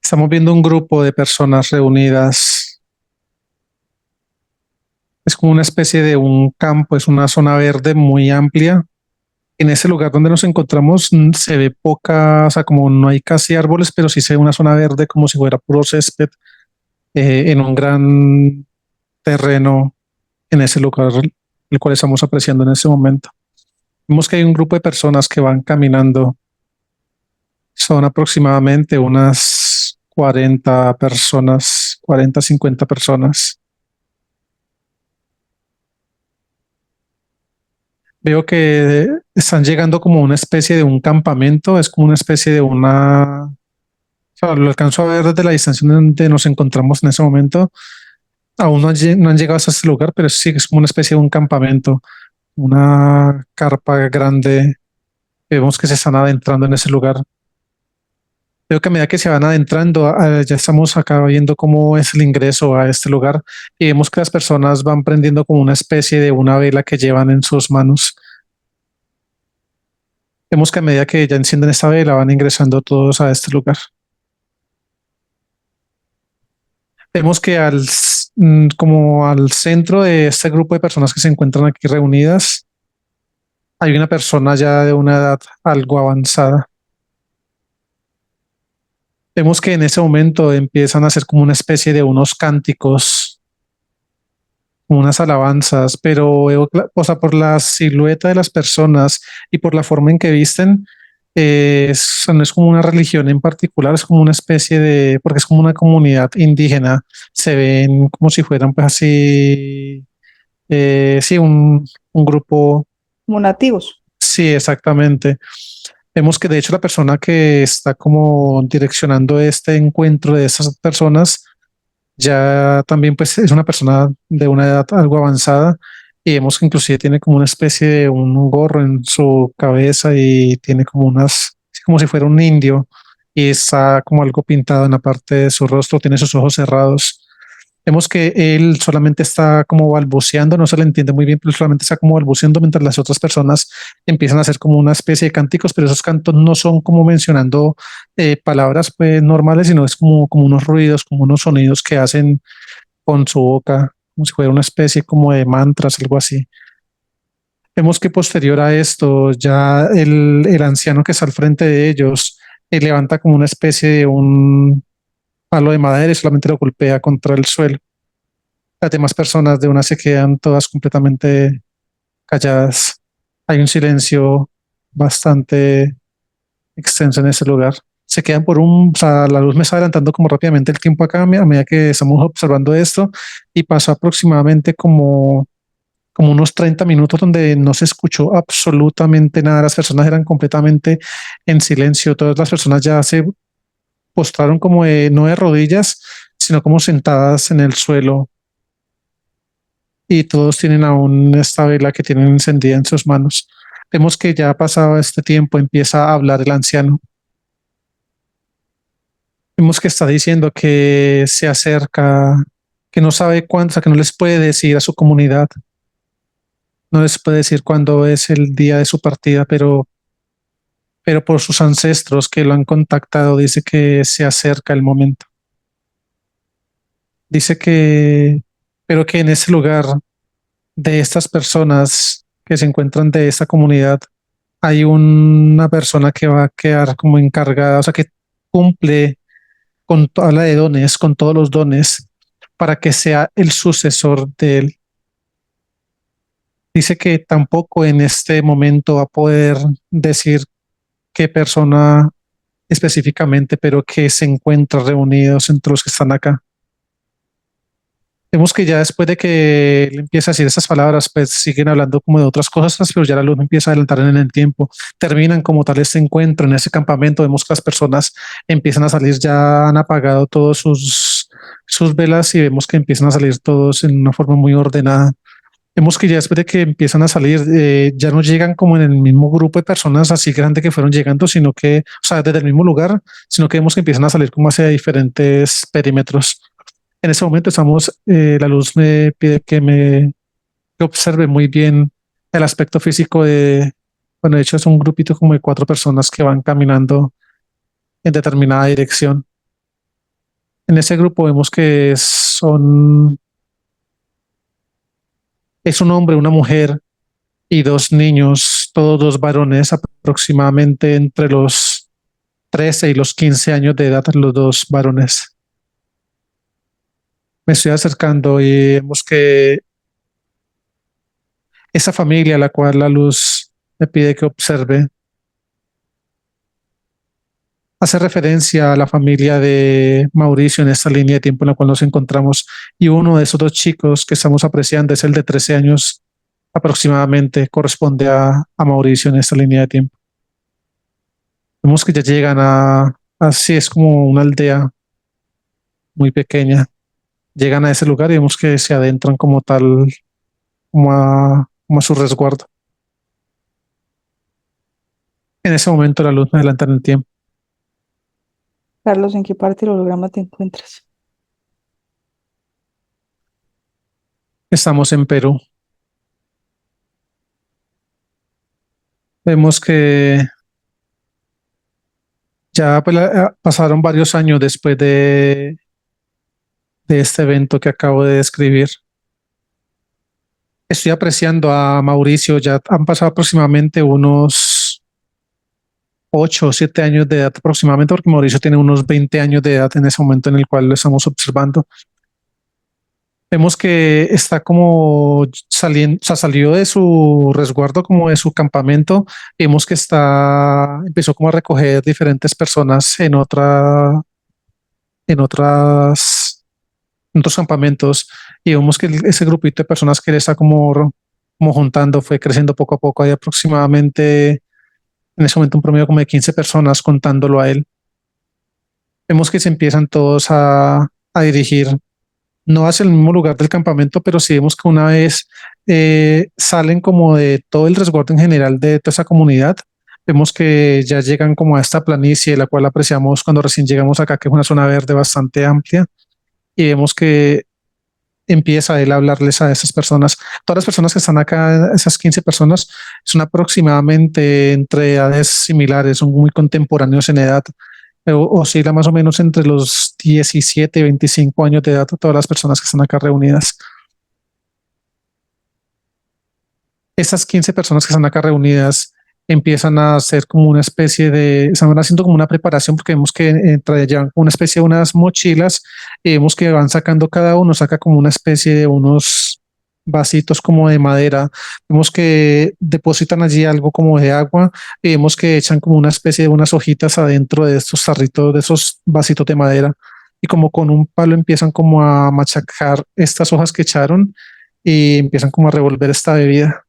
Estamos viendo un grupo de personas reunidas. Es como una especie de un campo, es una zona verde muy amplia. En ese lugar donde nos encontramos se ve poca, o sea, como no hay casi árboles, pero sí se ve una zona verde como si fuera puro césped en un gran terreno en ese lugar, el cual estamos apreciando en ese momento. Vemos que hay un grupo de personas que van caminando. Son aproximadamente unas 40 personas, 40, 50 personas. Veo que están llegando como una especie de un campamento, es como una especie de una, o sea, lo alcanzo a ver desde la distancia donde nos encontramos en ese momento. Aún no han llegado hasta este lugar, pero sí que es como una especie de un campamento, una carpa grande. Vemos que se están adentrando en ese lugar. Veo que a medida que se van adentrando, ya estamos acá viendo cómo es el ingreso a este lugar y vemos que las personas van prendiendo como una especie de una vela que llevan en sus manos. Vemos que a medida que ya encienden esta vela van ingresando todos a este lugar. Vemos que como al centro de este grupo de personas que se encuentran aquí reunidas, hay una persona ya de una edad algo avanzada. Vemos que en ese momento empiezan a hacer como una especie de unos cánticos, unas alabanzas, pero veo, o sea, por la silueta de las personas y por la forma en que visten, no es como una religión en particular, es como una especie de, porque es como una comunidad indígena, se ven como si fueran pues así, sí, un grupo, Como nativos. sí, exactamente. Vemos que de hecho la persona que está como direccionando este encuentro de esas personas ya también pues es una persona de una edad algo avanzada y vemos que inclusive tiene como una especie de un gorro en su cabeza y tiene como unas, sí, como si fuera un indio y está como algo pintado en la parte de su rostro, tiene sus ojos cerrados. Vemos que él solamente está como balbuceando, no se le entiende muy bien, pero solamente está como balbuceando mientras las otras personas empiezan a hacer como una especie de cánticos, pero esos cantos no son como mencionando palabras pues normales, sino es como unos ruidos, como unos sonidos que hacen con su boca, como si fuera una especie como de mantras, algo así. Vemos que posterior a esto, ya el anciano que está al frente de ellos levanta como una especie de un palo de madera y solamente lo golpea contra el suelo. Las demás personas de una se quedan todas completamente calladas. Hay un silencio bastante extenso en ese lugar. Se quedan por o sea, la luz me está adelantando como rápidamente el tiempo acá a medida que estamos observando esto y pasó aproximadamente como unos 30 minutos donde no se escuchó absolutamente nada. Las personas eran completamente en silencio. Todas las personas ya se postraron como no de rodillas, sino como sentadas en el suelo y todos tienen aún esta vela que tienen encendida en sus manos. Vemos que ya pasado este tiempo empieza a hablar el anciano. Vemos que está diciendo que se acerca, que no sabe cuándo, o sea, que no les puede decir a su comunidad, no les puede decir cuándo es el día de su partida, pero por sus ancestros que lo han contactado, dice que se acerca el momento. Dice que, pero que en ese lugar de estas personas que se encuentran de esta comunidad, hay una persona que va a quedar como encargada, o sea, que cumple con toda la de dones, con todos los dones, para que sea el sucesor de él. Dice que tampoco en este momento va a poder decir qué persona específicamente, pero que se encuentra reunidos entre los que están acá. Vemos que ya después de que él empieza a decir esas palabras, pues siguen hablando como de otras cosas, pero ya la luz empieza a adelantar en el tiempo. Terminan como tal este encuentro en ese campamento. Vemos que las personas empiezan a salir, ya han apagado todos sus velas y vemos que empiezan a salir todos en una forma muy ordenada. Vemos que ya después de que empiezan a salir, ya no llegan como en el mismo grupo de personas así grande que fueron llegando, sino que, o sea, desde el mismo lugar, sino que vemos que empiezan a salir como hacia diferentes perímetros. En ese momento la luz me pide que observe muy bien el aspecto físico bueno, de hecho es un grupito como de 4 personas que van caminando en determinada dirección. En ese grupo vemos que es un hombre, una mujer y dos niños, todos dos varones, aproximadamente entre los 13 y los 15 años de edad, los dos varones. Me estoy acercando y vemos que esa familia a la cual la luz me pide que observe hace referencia a la familia de Mauricio en esta línea de tiempo en la cual nos encontramos. Y uno de esos dos chicos que estamos apreciando es el de 13 años aproximadamente, corresponde a Mauricio en esta línea de tiempo. Vemos que ya llegan así es como una aldea muy pequeña. Llegan a ese lugar y vemos que se adentran como tal, como a su resguardo. En ese momento la luz me adelanta en el tiempo. Carlos, ¿en qué parte del holograma te encuentras? Estamos en Perú. Vemos que ya pues, pasaron varios años después de este evento que acabo de describir. Estoy apreciando a Mauricio, ya han pasado aproximadamente unos 8 o 7 años de edad aproximadamente, porque Mauricio tiene unos 20 años de edad en ese momento en el cual lo estamos observando. Vemos que está como saliendo, o sea, salió de su resguardo, como de su campamento. Vemos que empezó como a recoger diferentes personas en otras, en otros campamentos. Y vemos que ese grupito de personas que él está como juntando fue creciendo poco a poco. Hay aproximadamente en ese momento un promedio como de 15 personas contándolo a él. Vemos que se empiezan todos a dirigir no hacia el mismo lugar del campamento, pero sí vemos que una vez salen como de todo el resguardo en general de toda esa comunidad, vemos que ya llegan como a esta planicie, la cual apreciamos cuando recién llegamos acá, que es una zona verde bastante amplia, y vemos que empieza él a hablarles a esas personas. Todas las personas que están acá, esas 15 personas, son aproximadamente entre edades similares, son muy contemporáneos en edad, oscila más o menos entre los 17 y 25 años de edad, todas las personas que están acá reunidas. Estas 15 personas que están acá reunidas empiezan a hacer como una especie están haciendo como una preparación porque vemos que llevan una especie de unas mochilas y vemos que van sacando cada uno, saca como una especie de unos vasitos como de madera, vemos que depositan allí algo como de agua y vemos que echan como una especie de unas hojitas adentro de estos tarritos, de esos vasitos de madera y como con un palo empiezan como a machacar estas hojas que echaron y empiezan como a revolver esta bebida.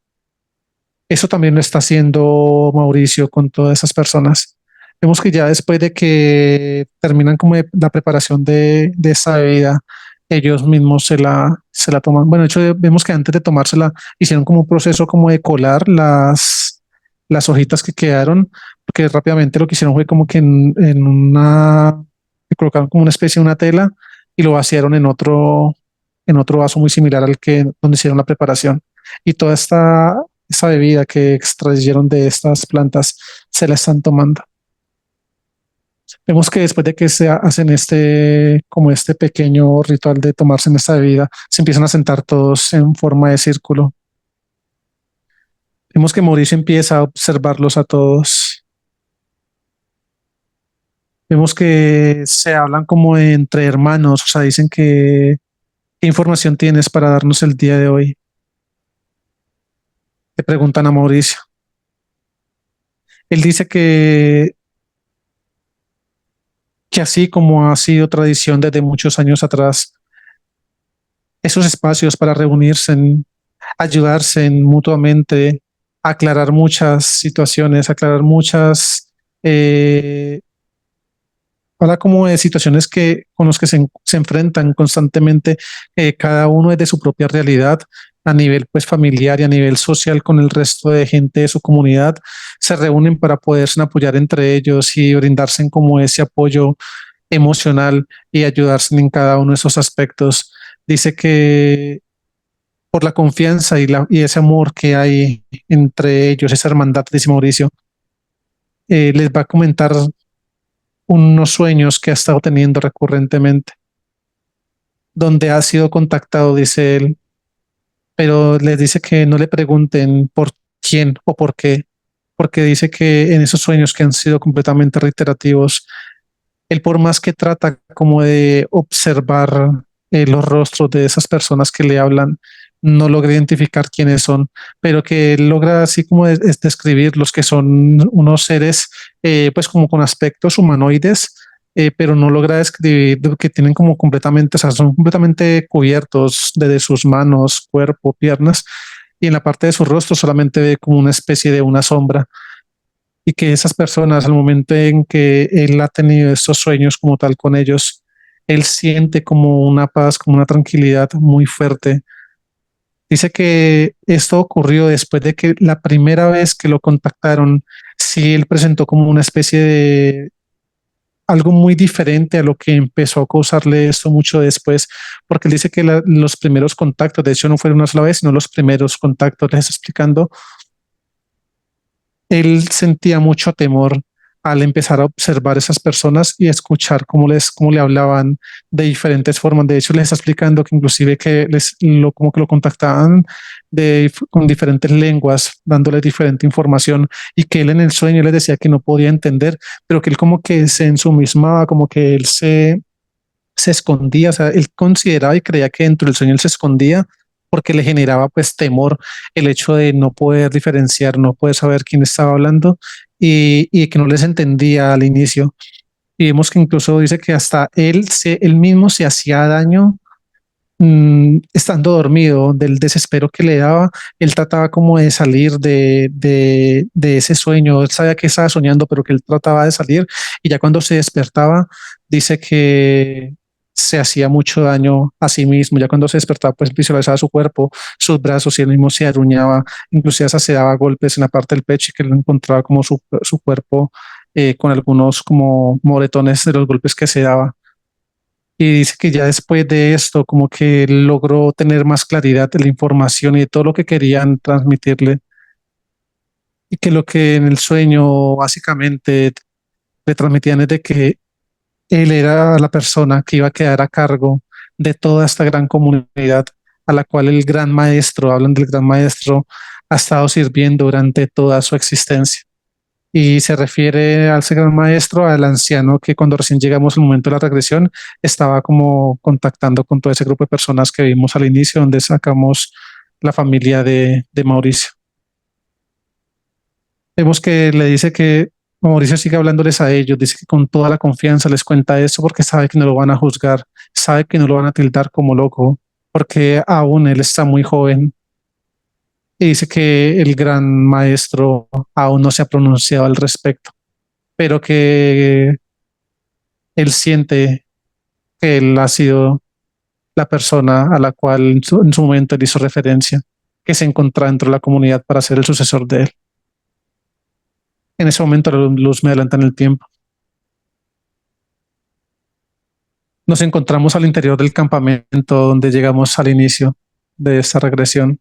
Eso también lo está haciendo Mauricio con todas esas personas. Vemos que ya después de que terminan como la preparación de esa bebida, ellos mismos se la toman. Bueno, de hecho, vemos que antes de tomársela hicieron como un proceso como de colar las hojitas que quedaron, porque rápidamente lo que hicieron fue como que que colocaron como una especie de una tela y lo vaciaron en otro vaso muy similar al que donde hicieron la preparación. Y toda esa bebida que extrayeron de estas plantas se la están tomando. Vemos que después de que se hacen como este pequeño ritual de tomarse en esta bebida, se empiezan a sentar todos en forma de círculo. Vemos que Mauricio empieza a observarlos a todos. Vemos que se hablan como entre hermanos, o sea, dicen que ¿qué información tienes para darnos el día de hoy? Le preguntan a Mauricio. Él dice que así como ha sido tradición desde muchos años atrás, esos espacios para reunirse, ayudarse mutuamente, aclarar muchas situaciones, aclarar muchas, habla como de situaciones con los que se enfrentan constantemente, cada uno es de su propia realidad a nivel pues familiar y a nivel social con el resto de gente de su comunidad, se reúnen para poderse apoyar entre ellos y brindarse como ese apoyo emocional y ayudarse en cada uno de esos aspectos. Dice que por la confianza y ese amor que hay entre ellos, esa hermandad, dice Mauricio, les va a comentar unos sueños que ha estado teniendo recurrentemente. donde ha sido contactado, dice él, pero les dice que no le pregunten por quién o por qué, porque dice que en esos sueños que han sido completamente reiterativos, él por más que trata como de observar los rostros de esas personas que le hablan, no logra identificar quiénes son, pero que él logra así como describir los que son unos seres pues como con aspectos humanoides, pero no logra describir que tienen como completamente, o sea, son completamente cubiertos desde sus manos, cuerpo, piernas, y en la parte de su rostro solamente ve como una especie de una sombra y que esas personas, al momento en que él ha tenido estos sueños como tal con ellos, él siente como una paz, como una tranquilidad muy fuerte. Dice que esto ocurrió después de que la primera vez que lo contactaron, sí, él presentó como una especie de algo muy diferente a lo que empezó a causarle esto mucho después, porque él dice que los primeros contactos, de hecho no fueron una sola vez, sino los primeros contactos, les está explicando, él sentía mucho temor al empezar a observar esas personas y escuchar cómo le hablaban de diferentes formas. De hecho, les está explicando que inclusive como que lo contactaban con diferentes lenguas, dándole diferente información y que él en el sueño les decía que no podía entender, pero que él como que se ensumismaba, como que se escondía, o sea, él consideraba y creía que dentro del sueño él se escondía porque le generaba pues temor el hecho de no poder diferenciar, no poder saber quién estaba hablando y que no les entendía al inicio. Y vemos que incluso dice que hasta él mismo se hacía daño estando dormido del desespero que le daba. Él trataba como de salir de ese sueño. Él sabía que estaba soñando, pero que él trataba de salir y ya cuando se despertaba, dice que se hacía mucho daño a sí mismo. Ya cuando se despertaba, pues visualizaba su cuerpo, sus brazos y él mismo se aruñaba, inclusive hasta se daba golpes en la parte del pecho y que él encontraba como su cuerpo con algunos como moretones de los golpes que se daba. Y dice que ya después de esto, como que logró tener más claridad de la información y de todo lo que querían transmitirle. Y que lo que en el sueño básicamente le transmitían es de que él era la persona que iba a quedar a cargo de toda esta gran comunidad a la cual el gran maestro, hablan del gran maestro, ha estado sirviendo durante toda su existencia. Y se refiere al gran maestro, al anciano que cuando recién llegamos al momento de la regresión estaba como contactando con todo ese grupo de personas que vimos al inicio, donde sacamos la familia de Mauricio. Vemos que le dice que Mauricio sigue hablándoles a ellos, dice que con toda la confianza les cuenta eso porque sabe que no lo van a juzgar, sabe que no lo van a tildar como loco, porque aún él está muy joven y dice que el gran maestro aún no se ha pronunciado al respecto, pero que él siente que él ha sido la persona a la cual en su momento él hizo referencia, que se encontraba dentro de la comunidad para ser el sucesor de él. En ese momento la luz me adelanta en el tiempo. Nos encontramos al interior del campamento donde llegamos al inicio de esta regresión.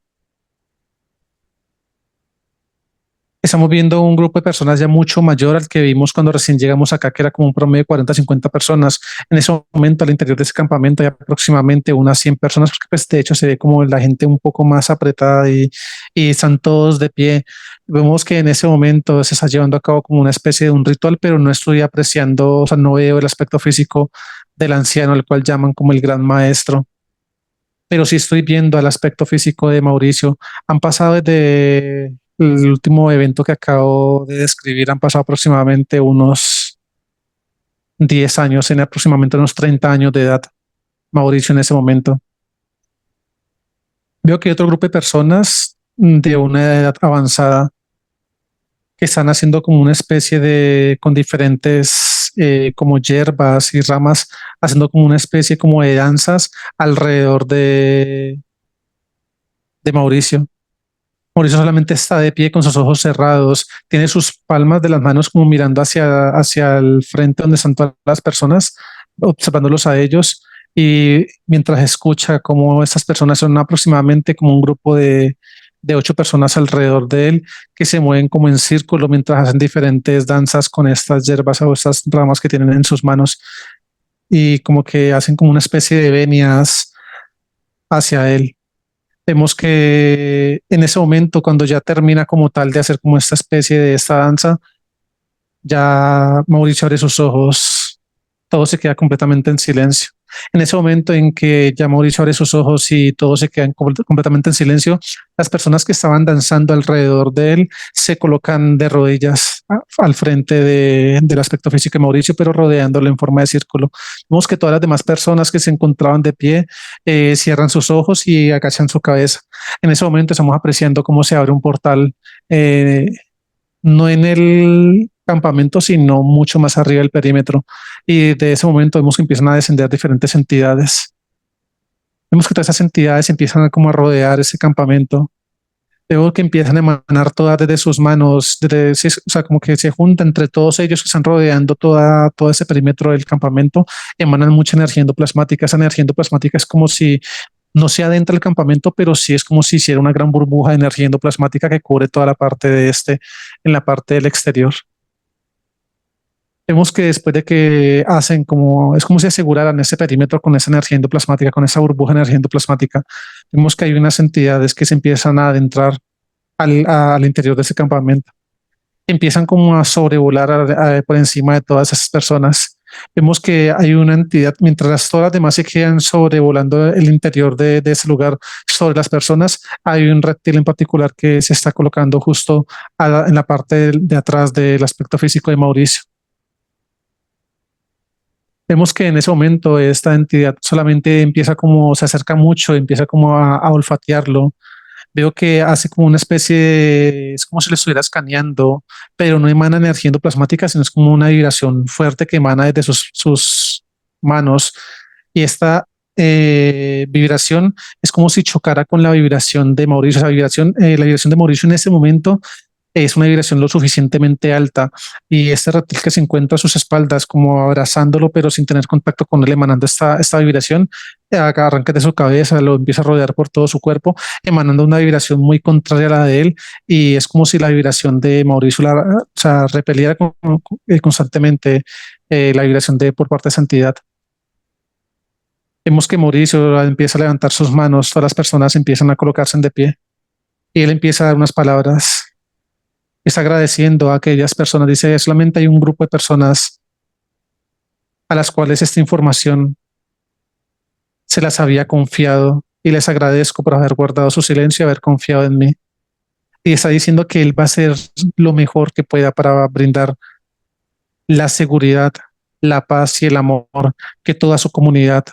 Estamos viendo un grupo de personas ya mucho mayor al que vimos cuando recién llegamos acá, que era como un promedio de 40, 50 personas. En ese momento, al interior de ese campamento, hay aproximadamente unas 100 personas, porque pues, de hecho se ve como la gente un poco más apretada y están todos de pie. Vemos que en ese momento se está llevando a cabo como una especie de un ritual, pero no estoy apreciando, o sea, no veo el aspecto físico del anciano, al cual llaman como el gran maestro, pero sí estoy viendo el aspecto físico de Mauricio. Han pasado desde el último evento que acabo de describir, han pasado aproximadamente unos 10 años, en aproximadamente unos 30 años de edad, Mauricio en ese momento. Veo que hay otro grupo de personas de una edad avanzada que están haciendo como una especie de, con diferentes como hierbas y ramas, haciendo como una especie como de danzas alrededor de Mauricio. Mauricio solamente está de pie con sus ojos cerrados, tiene sus palmas de las manos como mirando hacia el frente donde están todas las personas, observándolos a ellos y mientras escucha cómo estas personas son aproximadamente como un grupo de 8 personas alrededor de él que se mueven como en círculo mientras hacen diferentes danzas con estas hierbas o estas ramas que tienen en sus manos. y como que hacen como una especie de venias hacia él. Vemos que en ese momento, cuando ya termina como tal de hacer como esta especie de esta danza, ya Mauricio abre sus ojos, todo se queda completamente en silencio. En ese momento en que ya Mauricio abre sus ojos y todos se quedan completamente en silencio, las personas que estaban danzando alrededor de él se colocan de rodillas al frente del aspecto físico de Mauricio, pero rodeándolo en forma de círculo. Vemos que todas las demás personas que se encontraban de pie cierran sus ojos y agachan su cabeza. En ese momento estamos apreciando cómo se abre un portal, eh, no en el campamento, sino mucho más arriba del perímetro. Y de ese momento vemos que empiezan a descender diferentes entidades. Vemos que todas esas entidades empiezan a como a rodear ese campamento. Veo que empiezan a emanar todas desde sus manos, o sea, como que se juntan entre todos ellos que están rodeando todo ese perímetro del campamento, emanan mucha energía endoplasmática. Esa energía endoplasmática es como si no se adentra el campamento, pero sí es como si hiciera una gran burbuja de energía endoplasmática que cubre toda la parte en la parte del exterior. Vemos que después de que hacen como, es como si aseguraran ese perímetro con esa energía endoplasmática, con esa burbuja de energía endoplasmática, vemos que hay unas entidades que se empiezan a adentrar al interior de ese campamento. Empiezan como a sobrevolar por encima de todas esas personas. Vemos que hay una entidad, mientras todas las demás se quedan sobrevolando el interior de ese lugar sobre las personas, hay un reptil en particular que se está colocando justo en la parte de atrás del aspecto físico de Mauricio. Vemos que en ese momento esta entidad solamente empieza como, se acerca mucho, empieza como a olfatearlo. Veo que hace como una especie es como si lo estuviera escaneando, pero no emana energía endoplasmática, sino es como una vibración fuerte que emana desde sus manos. Y esta vibración es como si chocara con la vibración de Mauricio. La vibración de Mauricio en ese momento es una vibración lo suficientemente alta, y este reptil que se encuentra a sus espaldas como abrazándolo pero sin tener contacto con él, emanando esta vibración, arranca de su cabeza, lo empieza a rodear por todo su cuerpo, emanando una vibración muy contraria a la de él, y es como si la vibración de Mauricio o sea, repeliera constantemente la vibración por parte de esa entidad. Vemos que Mauricio empieza a levantar sus manos, todas las personas empiezan a colocarse de pie y él empieza a dar unas palabras, está agradeciendo a aquellas personas. Dice, solamente hay un grupo de personas a las cuales esta información se las había confiado y les agradezco por haber guardado su silencio y haber confiado en mí. Y está diciendo que él va a hacer lo mejor que pueda para brindar la seguridad, la paz y el amor que toda su comunidad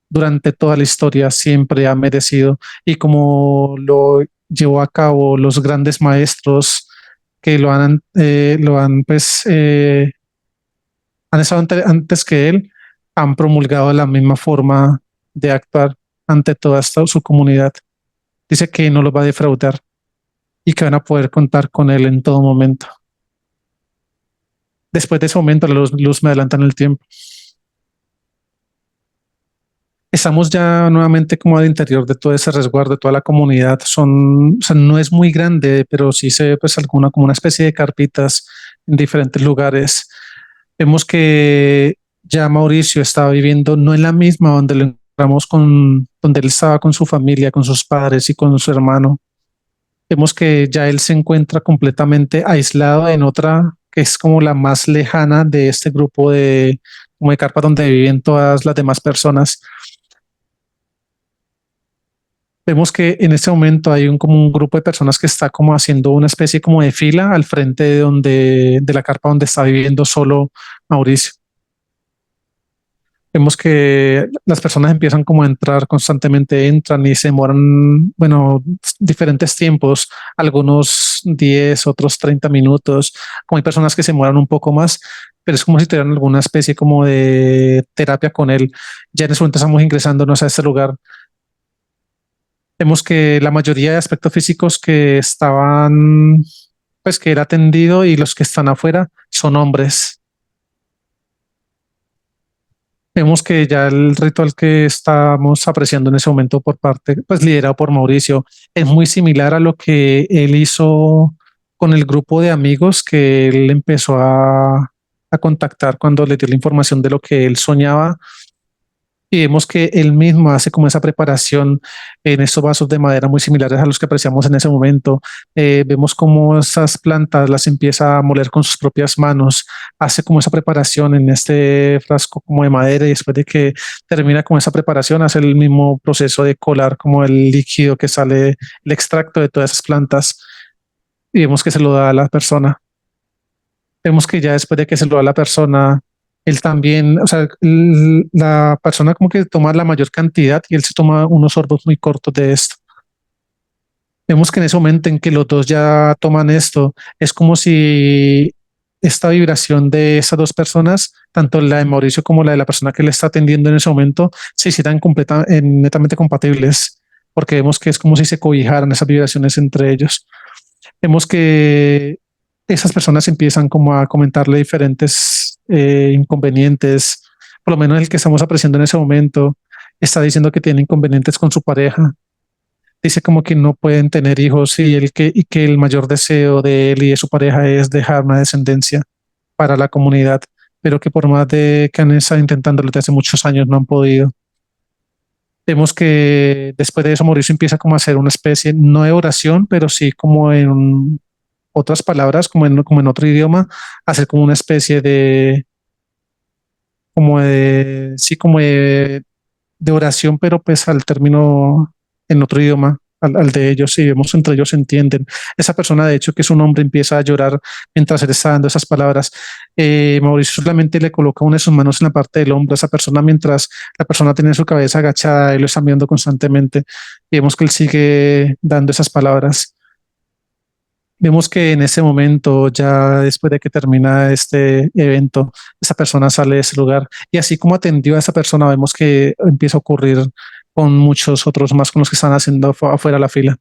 durante toda la historia siempre ha merecido, y como lo llevó a cabo los grandes maestros que lo han pues han estado antes que él, han promulgado la misma forma de actuar ante toda su comunidad. Dice que no los va a defraudar y que van a poder contar con él en todo momento. Después de ese momento, la luz me adelanta en el tiempo. Estamos ya nuevamente como al interior de todo ese resguardo, de toda la comunidad. O sea, no es muy grande, pero sí se ve pues como una especie de carpitas en diferentes lugares. Vemos que ya Mauricio estaba viviendo no en la misma donde lo encontramos donde él estaba con su familia, con sus padres y con su hermano. Vemos que ya él se encuentra completamente aislado en otra que es como la más lejana de este grupo como de carpas donde viven todas las demás personas. Vemos que en este momento hay como un grupo de personas que está como haciendo una especie como de fila al frente de la carpa donde está viviendo solo Mauricio. Vemos que las personas empiezan como a entrar constantemente, entran y se demoran, bueno, diferentes tiempos, algunos 10, otros 30 minutos, como hay personas que se demoran un poco más, pero es como si tuvieran alguna especie como de terapia con él. Ya en ese momento estamos ingresándonos a este lugar. Vemos que la mayoría de aspectos físicos que estaban, pues que era atendido, y los que están afuera son hombres. Vemos que ya el ritual que estamos apreciando en ese momento por parte, pues liderado por Mauricio, es muy similar a lo que él hizo con el grupo de amigos que él empezó a contactar cuando le dio la información de lo que él soñaba y vemos que él mismo hace como esa preparación en estos vasos de madera muy similares a los que apreciamos en ese momento. Vemos cómo esas plantas las empieza a moler con sus propias manos, hace como esa preparación en este frasco como de madera y después de que termina con esa preparación hace el mismo proceso de colar como el líquido que sale, el extracto de todas esas plantas y vemos que se lo da a la persona. Vemos que ya después de que se lo da a la persona, él también, o sea, la persona como que toma la mayor cantidad y él se toma unos sorbos muy cortos de esto. Vemos que en ese momento en que los dos ya toman esto, es como si esta vibración de esas dos personas, tanto la de Mauricio como la de la persona que le está atendiendo en ese momento, se hicieran netamente compatibles, porque vemos que es como si se cobijaran esas vibraciones entre ellos. Vemos que esas personas empiezan como a comentarle diferentes inconvenientes, por lo menos el que estamos apreciando en ese momento está diciendo que tiene inconvenientes con su pareja, dice como que no pueden tener hijos y que el mayor deseo de él y de su pareja es dejar una descendencia para la comunidad, pero que por más de que han estado intentándolo desde hace muchos años no han podido. Vemos que después de eso Mauricio empieza como a hacer una especie, no de oración, pero sí como en otras palabras, como en otro idioma, hacer como una especie sí, de oración, pero pues al término en otro idioma, al de ellos, y vemos entre ellos se entienden. Esa persona, de hecho, que es un hombre, empieza a llorar mientras él está dando esas palabras. Mauricio solamente le coloca una de sus manos en la parte del hombro a esa persona mientras la persona tiene su cabeza agachada y lo está viendo constantemente. Y vemos que él sigue dando esas palabras. Vemos que en ese momento, ya después de que termina este evento, esa persona sale de ese lugar y así como atendió a esa persona, vemos que empieza a ocurrir con muchos otros más con los que están haciendo afuera la fila.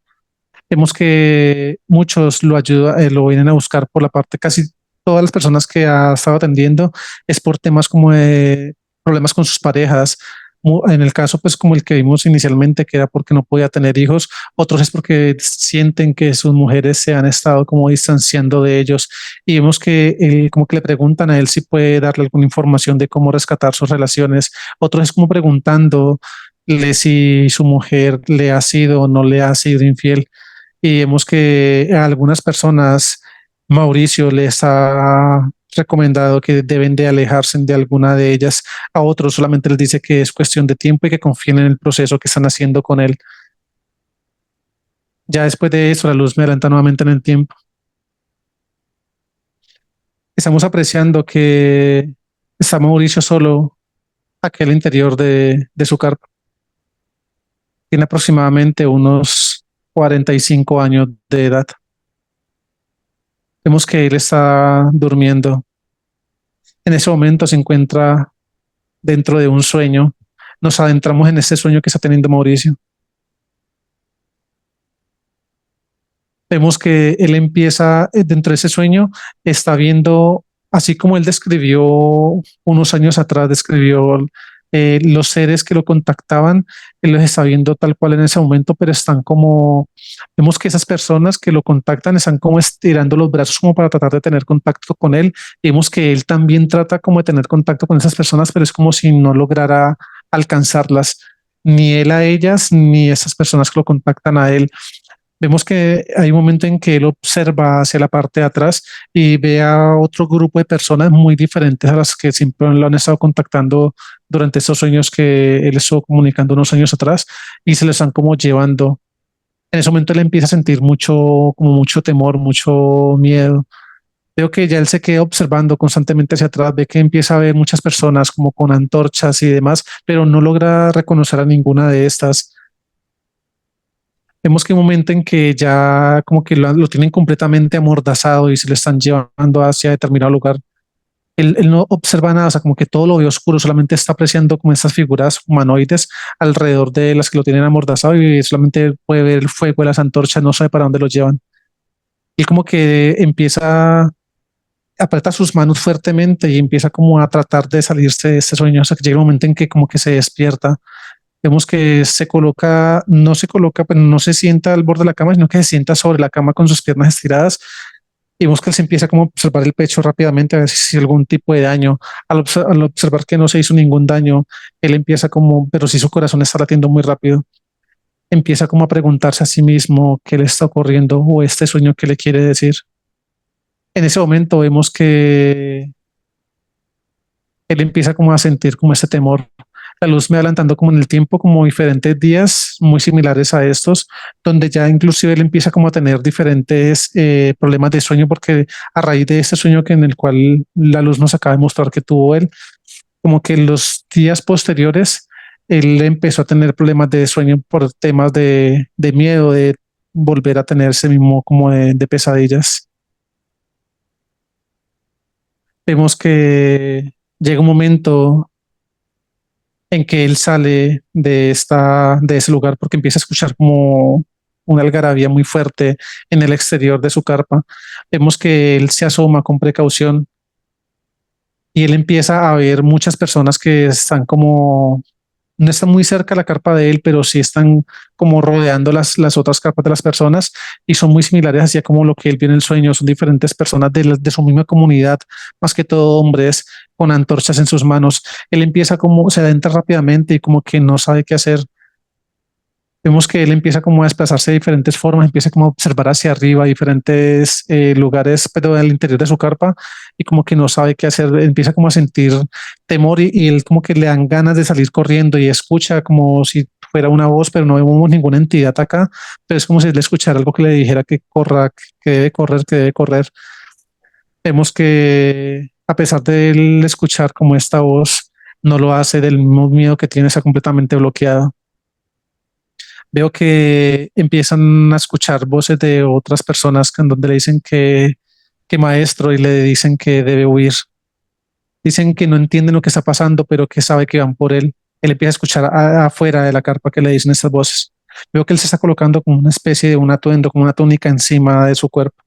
Vemos que muchos lo ayudan, lo vienen a buscar por la parte, casi todas las personas que ha estado atendiendo es por temas como de problemas con sus parejas. En el caso, pues como el que vimos inicialmente, que era porque no podía tener hijos, otros es porque sienten que sus mujeres se han estado como distanciando de ellos y vemos que como que le preguntan a él si puede darle alguna información de cómo rescatar sus relaciones. Otros es como preguntándole si su mujer le ha sido o no le ha sido infiel y vemos que a algunas personas Mauricio les ha recomendado que deben de alejarse de alguna de ellas, a otros solamente les dice que es cuestión de tiempo y que confíen en el proceso que están haciendo con él. Ya después de eso, la luz me adelanta nuevamente en el tiempo. Estamos apreciando que está Mauricio solo aquí al interior de su carpa. Tiene aproximadamente unos 45 años de edad. Vemos que él está durmiendo. En ese momento se encuentra dentro de un sueño. Nos adentramos en ese sueño que está teniendo Mauricio. Vemos que él empieza dentro de ese sueño, está viendo, así como él describió unos años atrás, describió los seres que lo contactaban, él los está viendo tal cual en ese momento, pero están como, vemos que esas personas que lo contactan están como estirando los brazos como para tratar de tener contacto con él. Y vemos que él también trata como de tener contacto con esas personas, pero es como si no lograra alcanzarlas, ni él a ellas, ni esas personas que lo contactan a él. Vemos que hay un momento en que él observa hacia la parte de atrás y ve a otro grupo de personas muy diferentes a las que siempre lo han estado contactando durante esos sueños que él estuvo comunicando unos años atrás y se lo están como llevando. En ese momento él empieza a sentir como mucho temor, mucho miedo. Veo que ya él se queda observando constantemente hacia atrás, ve que empieza a ver muchas personas como con antorchas y demás, pero no logra reconocer a ninguna de estas. Vemos que hay un momento en que ya como que lo tienen completamente amordazado y se lo están llevando hacia determinado lugar. Él no observa nada, o sea, como que todo lo ve oscuro, solamente está apreciando como estas figuras humanoides alrededor de las que lo tienen amordazado y solamente puede ver el fuego de las antorchas, no sabe para dónde lo llevan. Y como que empieza, aprieta sus manos fuertemente y empieza como a tratar de salirse de este sueño, hasta que llega un momento en que como que se despierta. Vemos que se coloca, no se coloca, pero no se sienta al borde de la cama, sino que se sienta sobre la cama con sus piernas estiradas Y vemos que él se empieza como a observar el pecho rápidamente a ver si hay algún tipo de daño. Al observar que no se hizo ningún daño, él empieza como, pero si su corazón está latiendo muy rápido, empieza como a preguntarse a sí mismo qué le está ocurriendo o este sueño que le quiere decir. En ese momento vemos que él empieza como a sentir como este temor. La luz me va adelantando como en el tiempo, como diferentes días muy similares a estos, donde ya inclusive él empieza como a tener diferentes problemas de sueño, porque a raíz de este sueño que en el cual la luz nos acaba de mostrar que tuvo él, como que en los días posteriores, él empezó a tener problemas de sueño por temas de miedo, de volver a tener ese mismo como de pesadillas. Vemos que llega un momento en que él sale de ese lugar porque empieza a escuchar como una algarabía muy fuerte en el exterior de su carpa. Vemos que él se asoma con precaución y él empieza a ver muchas personas que están como, no están muy cerca de la carpa de él, pero sí están como rodeando las otras carpas de las personas y son muy similares, así como lo que él vio en el sueño. Son diferentes personas de su misma comunidad, más que todo hombres con antorchas en sus manos. Él empieza como, se adentra rápidamente y como que no sabe qué hacer. Vemos que él empieza como a desplazarse de diferentes formas, empieza como a observar hacia arriba diferentes lugares, pero al interior de su carpa y como que no sabe qué hacer, empieza como a sentir temor y él como que le dan ganas de salir corriendo y escucha como si fuera una voz, pero no vemos ninguna entidad acá, pero es como si él escuchara algo que le dijera que corra, que debe correr, que debe correr. Vemos que a pesar de él escuchar como esta voz, no lo hace del mismo miedo que tiene, está completamente bloqueado. Veo que empiezan a escuchar voces de otras personas en donde le dicen que maestro y le dicen que debe huir. Dicen que no entienden lo que está pasando, pero que sabe que van por él. Él empieza a escuchar afuera de la carpa que le dicen estas voces. Veo que él se está colocando como una especie de un atuendo, como una túnica encima de su cuerpo.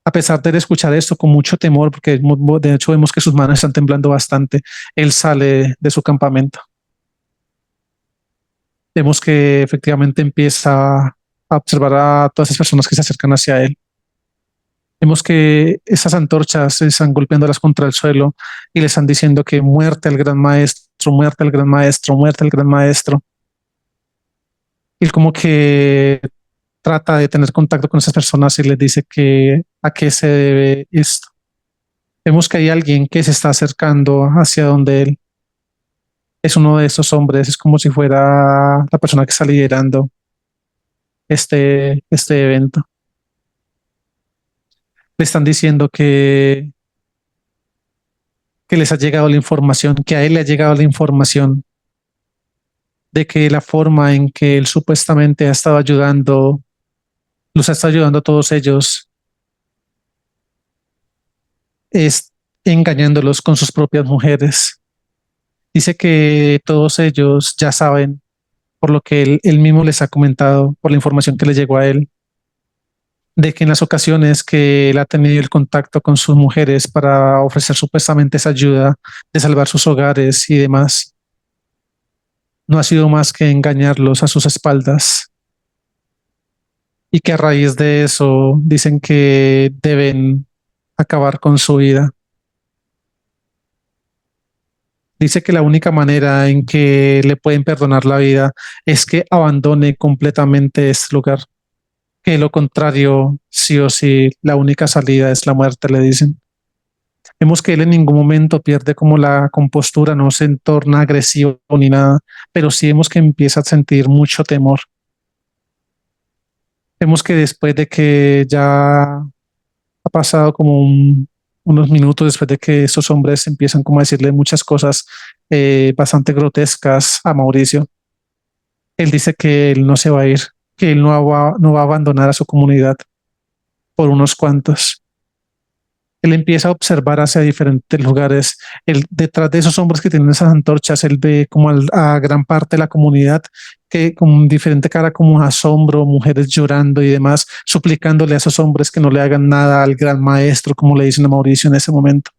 A pesar de él escuchar esto con mucho temor, porque de hecho vemos que sus manos están temblando bastante, él sale de su campamento. Vemos que efectivamente empieza a observar a todas esas personas que se acercan hacia él. Vemos que esas antorchas se están golpeándolas contra el suelo y le están diciendo que muerte al gran maestro, muerte al gran maestro, muerte al gran maestro. Y él como que trata de tener contacto con esas personas y les dice que a qué se debe esto. Vemos que hay alguien que se está acercando hacia donde él es uno de esos hombres, es como si fuera la persona que está liderando este evento. Le están diciendo que les ha llegado la información, que a él le ha llegado la información de que la forma en que él supuestamente ha estado ayudando, los ha estado ayudando a todos ellos, es engañándolos con sus propias mujeres. Dice que todos ellos ya saben, por lo que él mismo les ha comentado, por la información que le llegó a él, de que en las ocasiones que él ha tenido el contacto con sus mujeres para ofrecer supuestamente esa ayuda de salvar sus hogares y demás, no ha sido más que engañarlos a sus espaldas y que a raíz de eso dicen que deben acabar con su vida. Dice que la única manera en que le pueden perdonar la vida es que abandone completamente este lugar, que de lo contrario, sí o sí, la única salida es la muerte, le dicen. Vemos que él en ningún momento pierde como la compostura, no se torna agresivo ni nada, pero sí vemos que empieza a sentir mucho temor. Vemos que después de que ya ha pasado como unos minutos después de que esos hombres empiezan como a decirle muchas cosas bastante grotescas a Mauricio, él dice que él no se va a ir, que él no va a abandonar a su comunidad por unos cuantos. Él empieza a observar hacia diferentes lugares. Él, detrás de esos hombres que tienen esas antorchas, él ve como a gran parte de la comunidad que con diferente cara como asombro, mujeres llorando y demás, suplicándole a esos hombres que no le hagan nada al gran maestro, como le dicen a Mauricio en ese momento.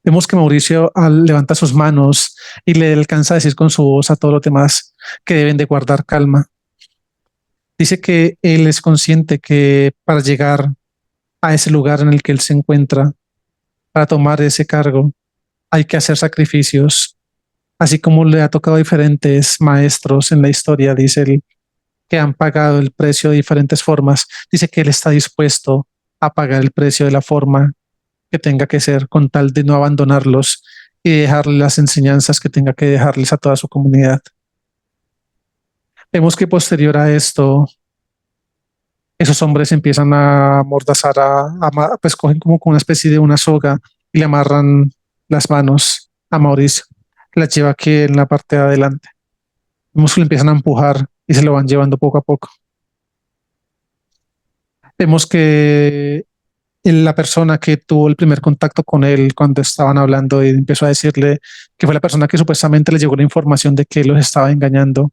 Vemos que Mauricio levanta sus manos y le alcanza a decir con su voz a todos los demás que deben de guardar calma. Dice que él es consciente que para llegar a ese lugar en el que él se encuentra, para tomar ese cargo, hay que hacer sacrificios, así como le ha tocado a diferentes maestros en la historia, dice él, que han pagado el precio de diferentes formas. Dice que él está dispuesto a pagar el precio de la forma que tenga que ser con tal de no abandonarlos y dejarle las enseñanzas que tenga que dejarles a toda su comunidad. Vemos que posterior a esto, esos hombres empiezan a amordazar, pues cogen como con una especie de una soga y le amarran las manos a Mauricio. La lleva aquí en la parte de adelante. Vemos que lo empiezan a empujar y se lo van llevando poco a poco. Vemos que la persona que tuvo el primer contacto con él cuando estaban hablando y empezó a decirle que fue la persona que supuestamente le llegó la información de que los estaba engañando.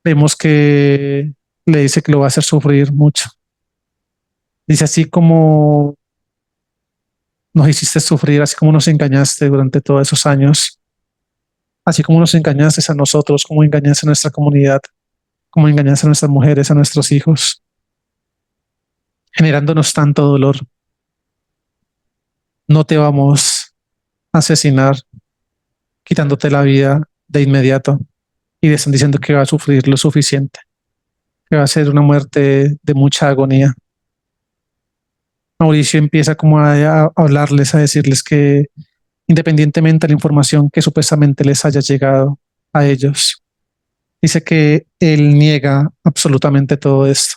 Vemos que le dice que lo va a hacer sufrir mucho. Dice así como nos hiciste sufrir, así como nos engañaste durante todos esos años, así como nos engañaste a nosotros, como engañaste a nuestra comunidad, como engañaste a nuestras mujeres, a nuestros hijos, generándonos tanto dolor. No te vamos a asesinar quitándote la vida de inmediato y le están diciendo que va a sufrir lo suficiente, que va a ser una muerte de mucha agonía. Mauricio empieza como a hablarles, a decirles que independientemente de la información que supuestamente les haya llegado a ellos, dice que él niega absolutamente todo esto.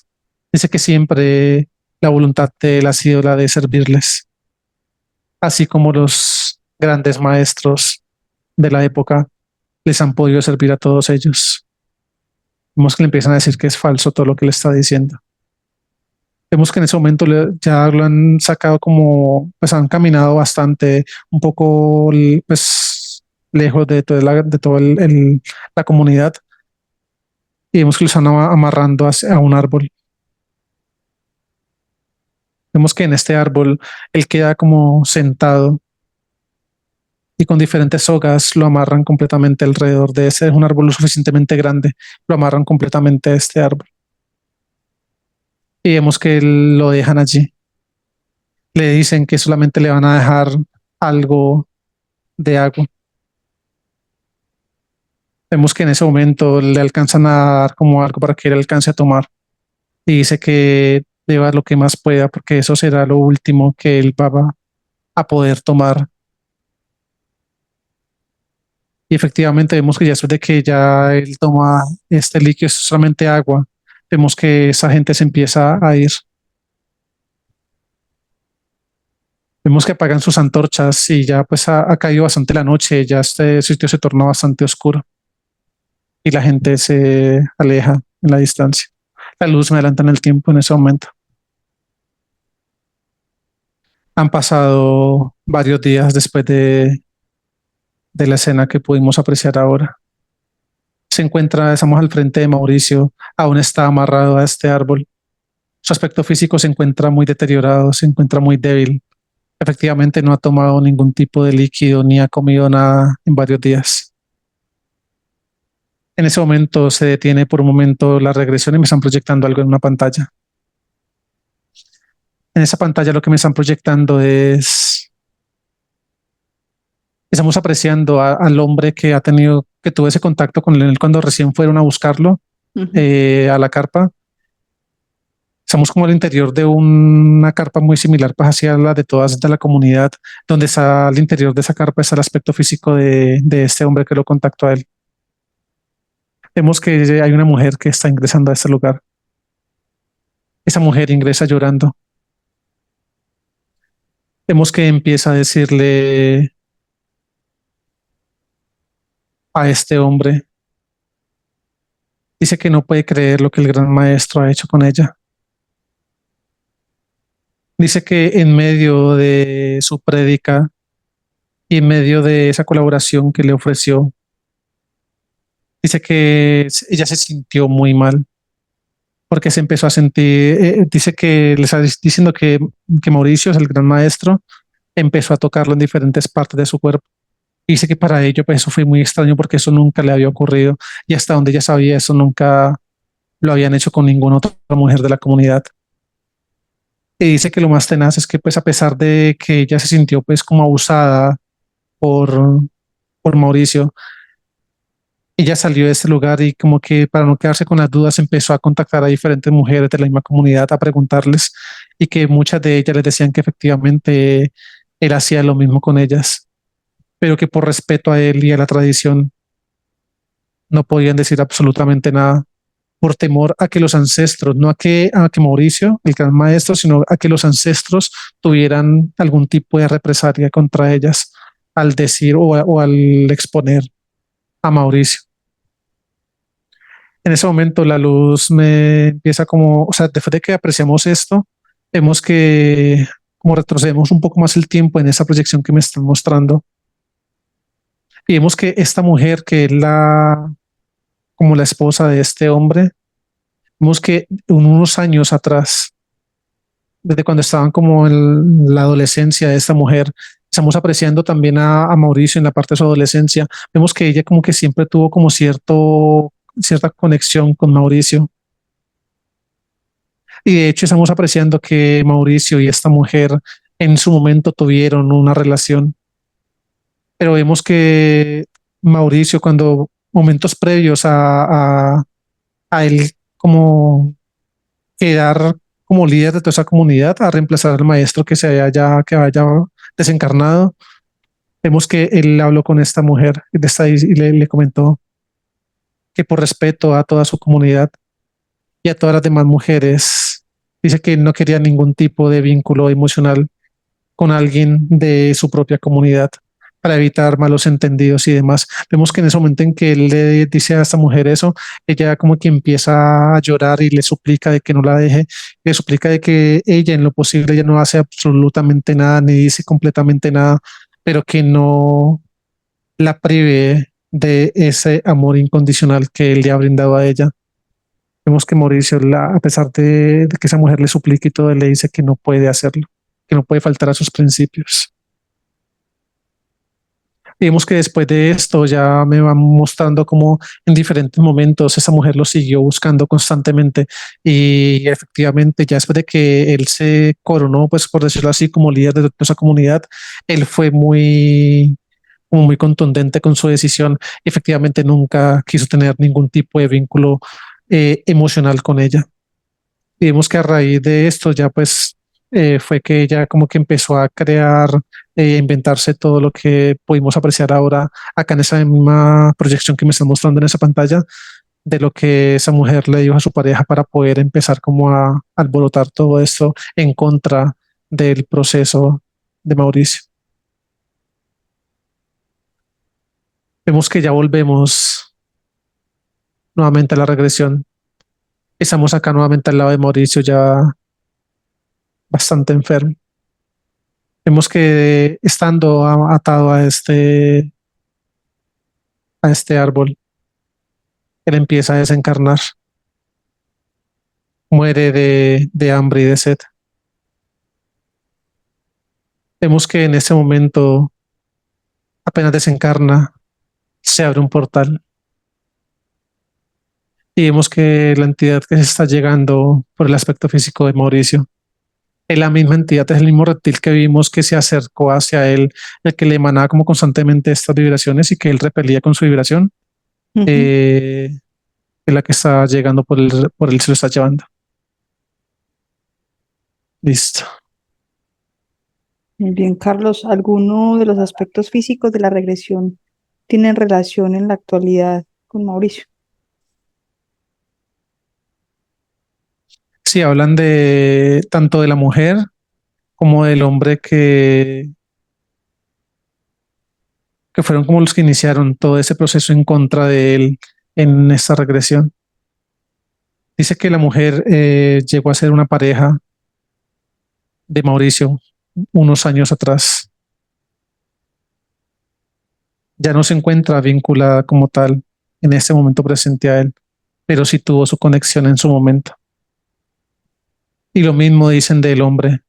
Dice que siempre la voluntad de él ha sido la de servirles, así como los grandes maestros de la época les han podido servir a todos ellos. Vemos que le empiezan a decir que es falso todo lo que le está diciendo. Vemos que en ese momento ya lo han sacado como, pues han caminado bastante, un poco pues lejos de toda la comunidad y vemos que lo están amarrando a un árbol. Vemos que en este árbol él queda como sentado y con diferentes sogas lo amarran completamente alrededor de ese. Es un árbol lo suficientemente grande, lo amarran completamente a este árbol. Y vemos que lo dejan allí. Le dicen que solamente le van a dejar algo de agua. Vemos que en ese momento le alcanzan a dar como algo para que él alcance a tomar. Y dice que beba lo que más pueda porque eso será lo último que él va a poder tomar. Y efectivamente vemos que ya después de que ya él toma este líquido, es solamente agua, vemos que esa gente se empieza a ir. Vemos que apagan sus antorchas y ya pues ha caído bastante la noche, ya este sitio se tornó bastante oscuro y la gente se aleja en la distancia. La luz me adelanta en el tiempo en ese momento. Han pasado varios días después de la escena que pudimos apreciar ahora. Estamos al frente de Mauricio, aún está amarrado a este árbol. Su aspecto físico se encuentra muy deteriorado, se encuentra muy débil. Efectivamente no ha tomado ningún tipo de líquido ni ha comido nada en varios días. En ese momento se detiene por un momento la regresión y me están proyectando algo en una pantalla. En esa pantalla lo que me están proyectando estamos apreciando al hombre que que tuvo ese contacto con él cuando recién fueron a buscarlo a la carpa. Estamos como al interior de una carpa muy similar pues, hacia la de todas de la comunidad, donde está al interior de esa carpa está el aspecto físico de este hombre que lo contactó a él. Vemos que hay una mujer que está ingresando a este lugar. Esa mujer ingresa llorando. Vemos que empieza a decirle a este hombre, dice que no puede creer lo que el gran maestro ha hecho con ella. Dice que en medio de su prédica y en medio de esa colaboración que le ofreció, dice que ella se sintió muy mal porque se empezó a sentir, dice que le está diciendo que Mauricio es el gran maestro, empezó a tocarlo en diferentes partes de su cuerpo. Dice que para ello pues eso fue muy extraño porque eso nunca le había ocurrido y hasta donde ella sabía eso lo habían hecho con ninguna otra mujer de la comunidad. Y dice que lo más tenaz es que pues a pesar de que ella se sintió pues como abusada por, por Mauricio, ella salió de este lugar y como que para no quedarse con las dudas empezó a contactar a diferentes mujeres de la misma comunidad a preguntarles y que muchas de ellas les decían que efectivamente él hacía lo mismo con ellas, pero que por respeto a él y a la tradición no podían decir absolutamente nada por temor a que los ancestros, no a que Mauricio, el gran maestro, sino a que los ancestros tuvieran algún tipo de represalia contra ellas al decir o al exponer a Mauricio. En ese momento la luz me empieza como, o sea, después de que apreciamos esto, vemos que como retrocedemos un poco más el tiempo en esa proyección que me están mostrando y vemos que esta mujer que es la como la esposa de este hombre, vemos que unos años atrás, desde cuando estaban como en la adolescencia de esta mujer, estamos apreciando también a Mauricio en la parte de su adolescencia, vemos que ella como que siempre tuvo como cierta conexión con Mauricio. Y de hecho estamos apreciando que Mauricio y esta mujer en su momento tuvieron una relación, pero vemos que Mauricio cuando momentos previos a él como quedar como líder de toda esa comunidad, a reemplazar al maestro que se haya ya, que haya desencarnado, vemos que él habló con esta mujer y le comentó que por respeto a toda su comunidad y a todas las demás mujeres, dice que no quería ningún tipo de vínculo emocional con alguien de su propia comunidad para evitar malos entendidos y demás. Vemos que en ese momento en que él le dice a esta mujer eso, ella como que empieza a llorar y le suplica de que no la deje, le suplica de que ella en lo posible ya no hace absolutamente nada ni dice completamente nada, pero que no la prive de ese amor incondicional que él le ha brindado a ella. Vemos que Mauricio, a pesar de que esa mujer le suplica y todo, él le dice que no puede hacerlo, que no puede faltar a sus principios. Y vemos que después de esto ya me va mostrando como en diferentes momentos esa mujer lo siguió buscando constantemente y efectivamente ya después de que él se coronó, pues por decirlo así, como líder de toda esa comunidad, él fue como muy contundente con su decisión. Efectivamente nunca quiso tener ningún tipo de vínculo emocional con ella. Y vemos que a raíz de esto ya pues fue que ella como que empezó a crear, inventarse todo lo que pudimos apreciar ahora acá en esa misma proyección que me están mostrando en esa pantalla, de lo que esa mujer le dijo a su pareja para poder empezar como a alborotar todo esto en contra del proceso de Mauricio. Vemos que ya volvemos nuevamente a la regresión. Estamos acá nuevamente al lado de Mauricio ya bastante enfermo. Vemos que estando atado a este árbol, él empieza a desencarnar, muere de hambre y de sed. Vemos que en ese momento, apenas desencarna, se abre un portal y vemos que la entidad que se está llegando por el aspecto físico de Mauricio es la misma entidad, es el mismo reptil que vimos que se acercó hacia él, el que le emanaba como constantemente estas vibraciones y que él repelía con su vibración. Es la que está llegando por él se lo está llevando. Listo. Muy bien, Carlos, ¿alguno de los aspectos físicos de la regresión tienen relación en la actualidad con Mauricio? Sí, hablan de tanto de la mujer como del hombre que fueron como los que iniciaron todo ese proceso en contra de él en esta regresión. Dice que la mujer llegó a ser una pareja de Mauricio unos años atrás. Ya no se encuentra vinculada como tal en este momento presente a él, pero sí tuvo su conexión en su momento. Y lo mismo dicen del hombre.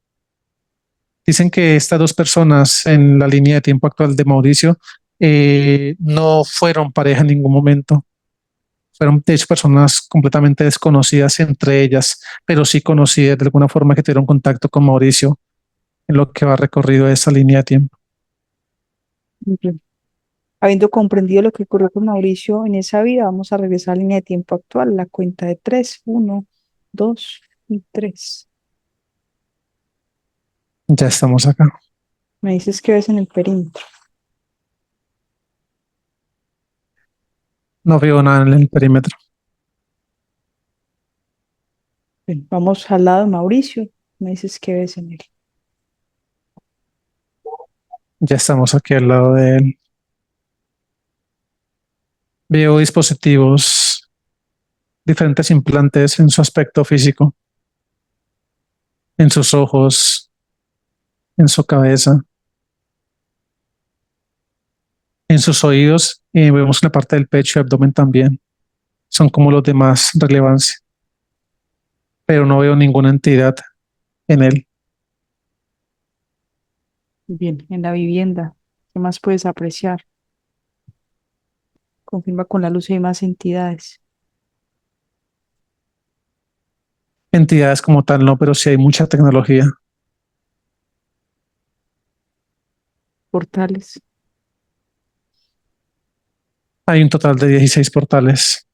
Dicen que estas dos personas en la línea de tiempo actual de Mauricio no fueron pareja en ningún momento, Fueron de hecho personas completamente desconocidas entre ellas, pero sí conocidas de alguna forma que tuvieron contacto con Mauricio en lo que va recorrido esa línea de tiempo. Muy bien. Habiendo comprendido lo que ocurrió con Mauricio en esa vida, vamos a regresar a la línea de tiempo actual, la cuenta de tres, uno, dos y tres. Ya estamos acá. Me dices que ves en el perímetro. No veo nada en el perímetro. Bien, vamos al lado de Mauricio. Me dices que ves en él. Ya estamos aquí al lado de él. Veo dispositivos, diferentes implantes en su aspecto físico, en sus ojos, en su cabeza, en sus oídos y vemos la parte del pecho y abdomen también. Son como los de más relevancia, pero no veo ninguna entidad en él. Bien, en la vivienda. ¿Qué más puedes apreciar? Confirma con la luz si hay más entidades. Entidades como tal no, pero sí hay mucha tecnología. Portales. Hay un total de 16 portales.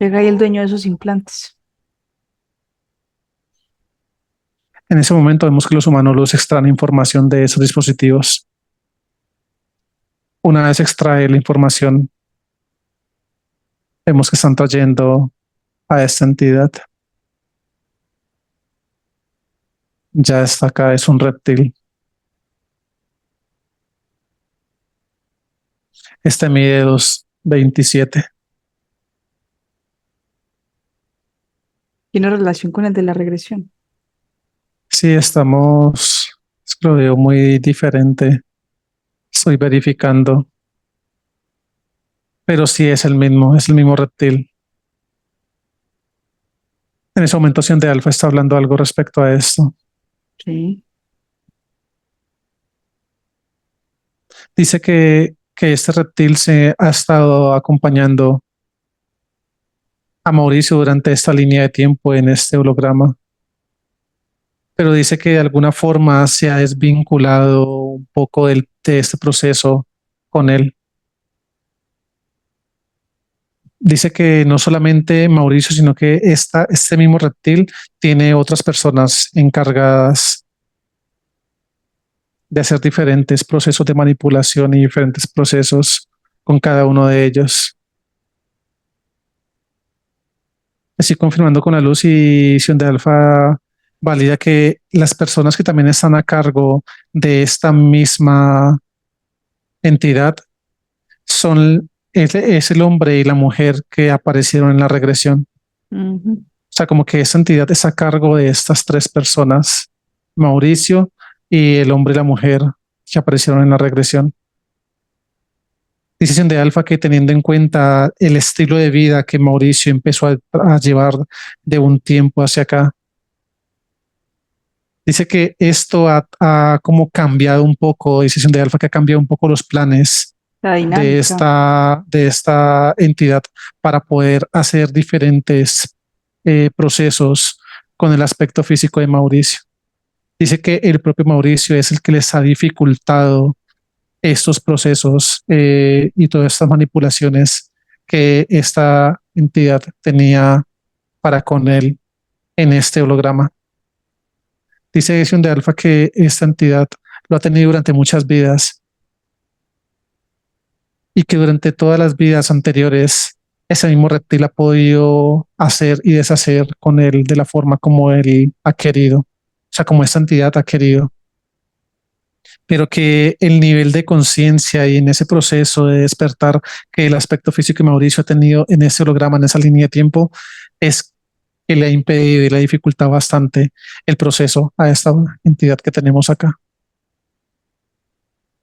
Llega ahí el dueño de esos implantes. En ese momento vemos que los humanos los extraen información de esos dispositivos. Una vez extrae la información, vemos que están trayendo a esta entidad. Ya está acá, es un reptil. Este mide 2,27. Tiene relación con el de la regresión. Sí, estamos, es que lo veo muy diferente. Estoy verificando, pero sí es el mismo reptil. En esa momento, de Alfa está hablando algo respecto a esto. Sí. Dice que este reptil se ha estado acompañando a Mauricio durante esta línea de tiempo en este holograma, pero dice que de alguna forma se ha desvinculado un poco de este proceso con él. Dice que no solamente Mauricio, sino que este mismo reptil tiene otras personas encargadas de hacer diferentes procesos de manipulación y diferentes procesos con cada uno de ellos. Estoy confirmando con la luz y Sion de Alfa valida que las personas que también están a cargo de esta misma entidad es el hombre y la mujer que aparecieron en la regresión. Ujú. O sea, como que esa entidad está a cargo de estas tres personas, Mauricio y el hombre y la mujer que aparecieron en la regresión. Decisión de Alfa que teniendo en cuenta el estilo de vida que Mauricio empezó a llevar de un tiempo hacia acá, dice que esto ha como cambiado un poco, Decisión de Alfa que ha cambiado un poco los planes La dinámica. de esta entidad para poder hacer diferentes procesos con el aspecto físico de Mauricio. Dice que el propio Mauricio es el que les ha dificultado estos procesos y todas estas manipulaciones que esta entidad tenía para con él en este holograma. Dice Edición de Alfa que esta entidad lo ha tenido durante muchas vidas y que durante todas las vidas anteriores ese mismo reptil ha podido hacer y deshacer con él de la forma como él ha querido, o sea, como esta entidad ha querido, pero que el nivel de conciencia y en ese proceso de despertar que el aspecto físico que Mauricio ha tenido en ese holograma, en esa línea de tiempo, es que le ha impedido y le ha dificultado bastante el proceso a esta entidad que tenemos acá.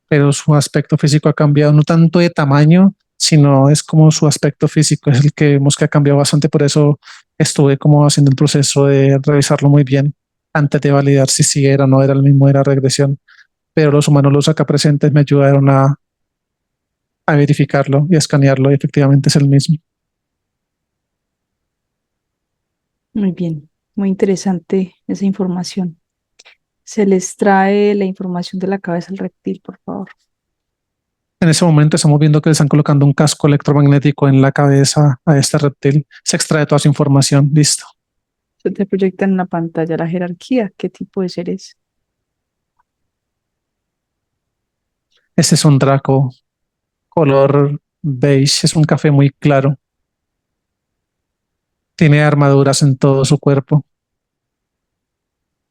Pero su aspecto físico ha cambiado, no tanto de tamaño, sino es como su aspecto físico es el que vemos que ha cambiado bastante. Por eso estuve como haciendo el proceso de revisarlo muy bien antes de validar si sí era o no era el mismo de la regresión. Pero los humanos los acá presentes me ayudaron a a verificarlo y a escanearlo y efectivamente es el mismo. Muy bien, muy interesante esa información. Se les trae la información de la cabeza al reptil, por favor. En ese momento estamos viendo que le están colocando un casco electromagnético en la cabeza a este reptil. Se extrae toda su información. Listo. Se te proyecta en la pantalla la jerarquía, qué tipo de seres. Ese es un Draco color beige. Es un café muy claro. Tiene armaduras en todo su cuerpo.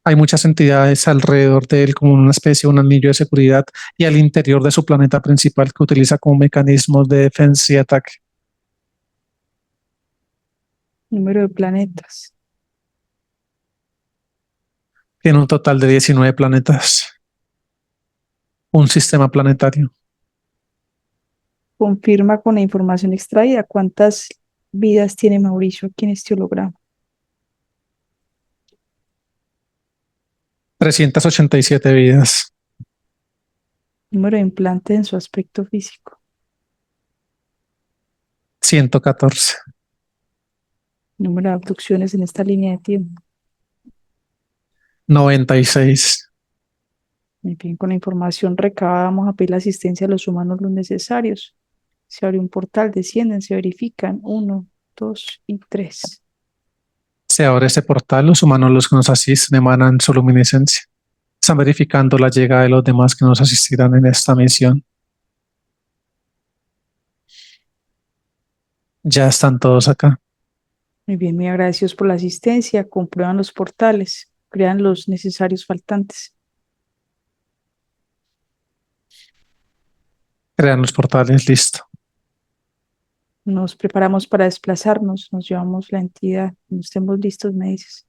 Hay muchas entidades alrededor de él como una especie de un anillo de seguridad y al interior de su planeta principal que utiliza como mecanismos de defensa y ataque. Número de planetas. Tiene un total de 19 planetas. Un sistema planetario. Confirma con la información extraída cuántas vidas tiene Mauricio aquí en este holograma. 387 vidas. Número de implantes en su aspecto físico. 114. Número de abducciones en esta línea de tiempo. 96. Muy bien, con la información recabada vamos a pedir la asistencia a los humanos los necesarios. Se abre un portal, descienden, se verifican. 1, 2 y 3. Se abre ese portal, los humanos, los que nos asisten, emanan su luminiscencia. Están verificando la llegada de los demás que nos asistirán en esta misión. Ya están todos acá. Muy bien, muy agradecidos por la asistencia. Comprueban los portales, crean los necesarios faltantes. Crean los portales, listo. Nos preparamos para desplazarnos, nos llevamos la entidad. Cuando estemos listos, me dices.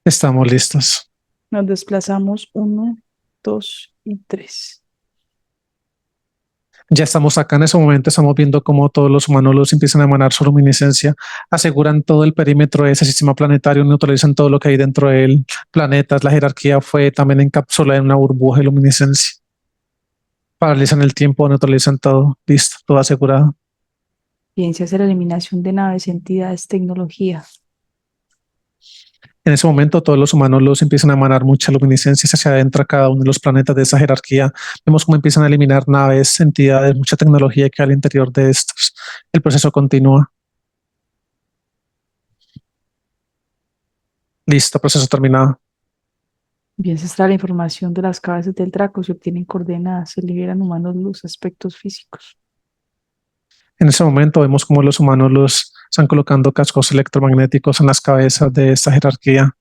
Estamos listos. Nos desplazamos 1, 2 y 3. Ya estamos acá en ese momento, estamos viendo cómo todos los humanos los empiezan a emanar su luminiscencia, aseguran todo el perímetro de ese sistema planetario, neutralizan todo lo que hay dentro de él, planetas, la jerarquía fue también encapsulada en una burbuja de luminiscencia. Paralizan el tiempo, neutralizan todo, listo, todo asegurado. Bien, se hace la eliminación de naves, entidades, tecnología. En ese momento todos los humanos los empiezan a emanar mucha luminiscencia hacia adentro a cada uno de los planetas de esa jerarquía. Vemos cómo empiezan a eliminar naves, entidades, mucha tecnología que hay al interior de estos. El proceso continúa. Listo, proceso terminado. Bien, se extrae la información de las cabezas del Draco, se obtienen coordenadas, se liberan humanos luz, aspectos físicos. En ese momento vemos cómo los humanos los están colocando cascos electromagnéticos en las cabezas de esta jerarquía.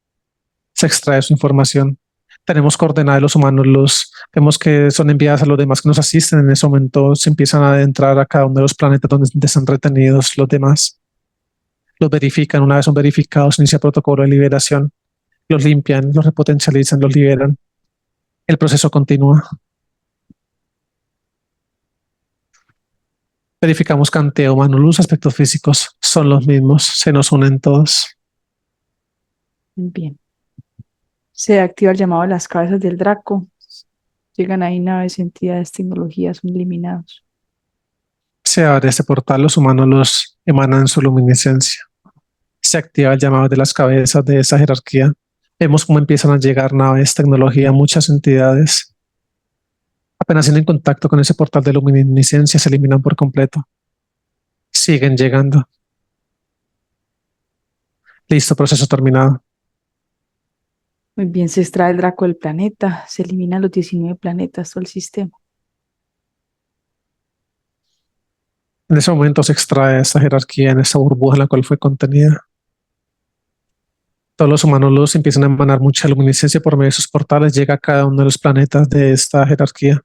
Se extrae su información. Tenemos coordenadas de los humanos, los vemos que son enviadas a los demás que nos asisten. En ese momento se empiezan a adentrar a cada uno de los planetas donde están retenidos los demás. Los verifican, una vez son verificados, inicia protocolo de liberación. Los limpian, los repotencializan, los liberan. El proceso continúa. Verificamos cantidad humano, los aspectos físicos son los mismos, se nos unen todos. Bien. Se activa el llamado de las cabezas del Draco. Llegan ahí naves, entidades, tecnologías, son eliminados. Se abre este portal, los humanos los emanan su luminiscencia. Se activa el llamado de las cabezas de esa jerarquía. Vemos cómo empiezan a llegar naves, tecnología, muchas entidades. Apenas tienen contacto con ese portal de luminiscencia, se eliminan por completo. Siguen llegando. Listo, proceso terminado. Muy bien, se extrae el Draco del planeta, se eliminan los 19 planetas, todo el sistema. En ese momento se extrae esta jerarquía en esta burbuja en la cual fue contenida. Todos los humanos los empiezan a emanar mucha luminiscencia por medio de sus portales, llega a cada uno de los planetas de esta jerarquía.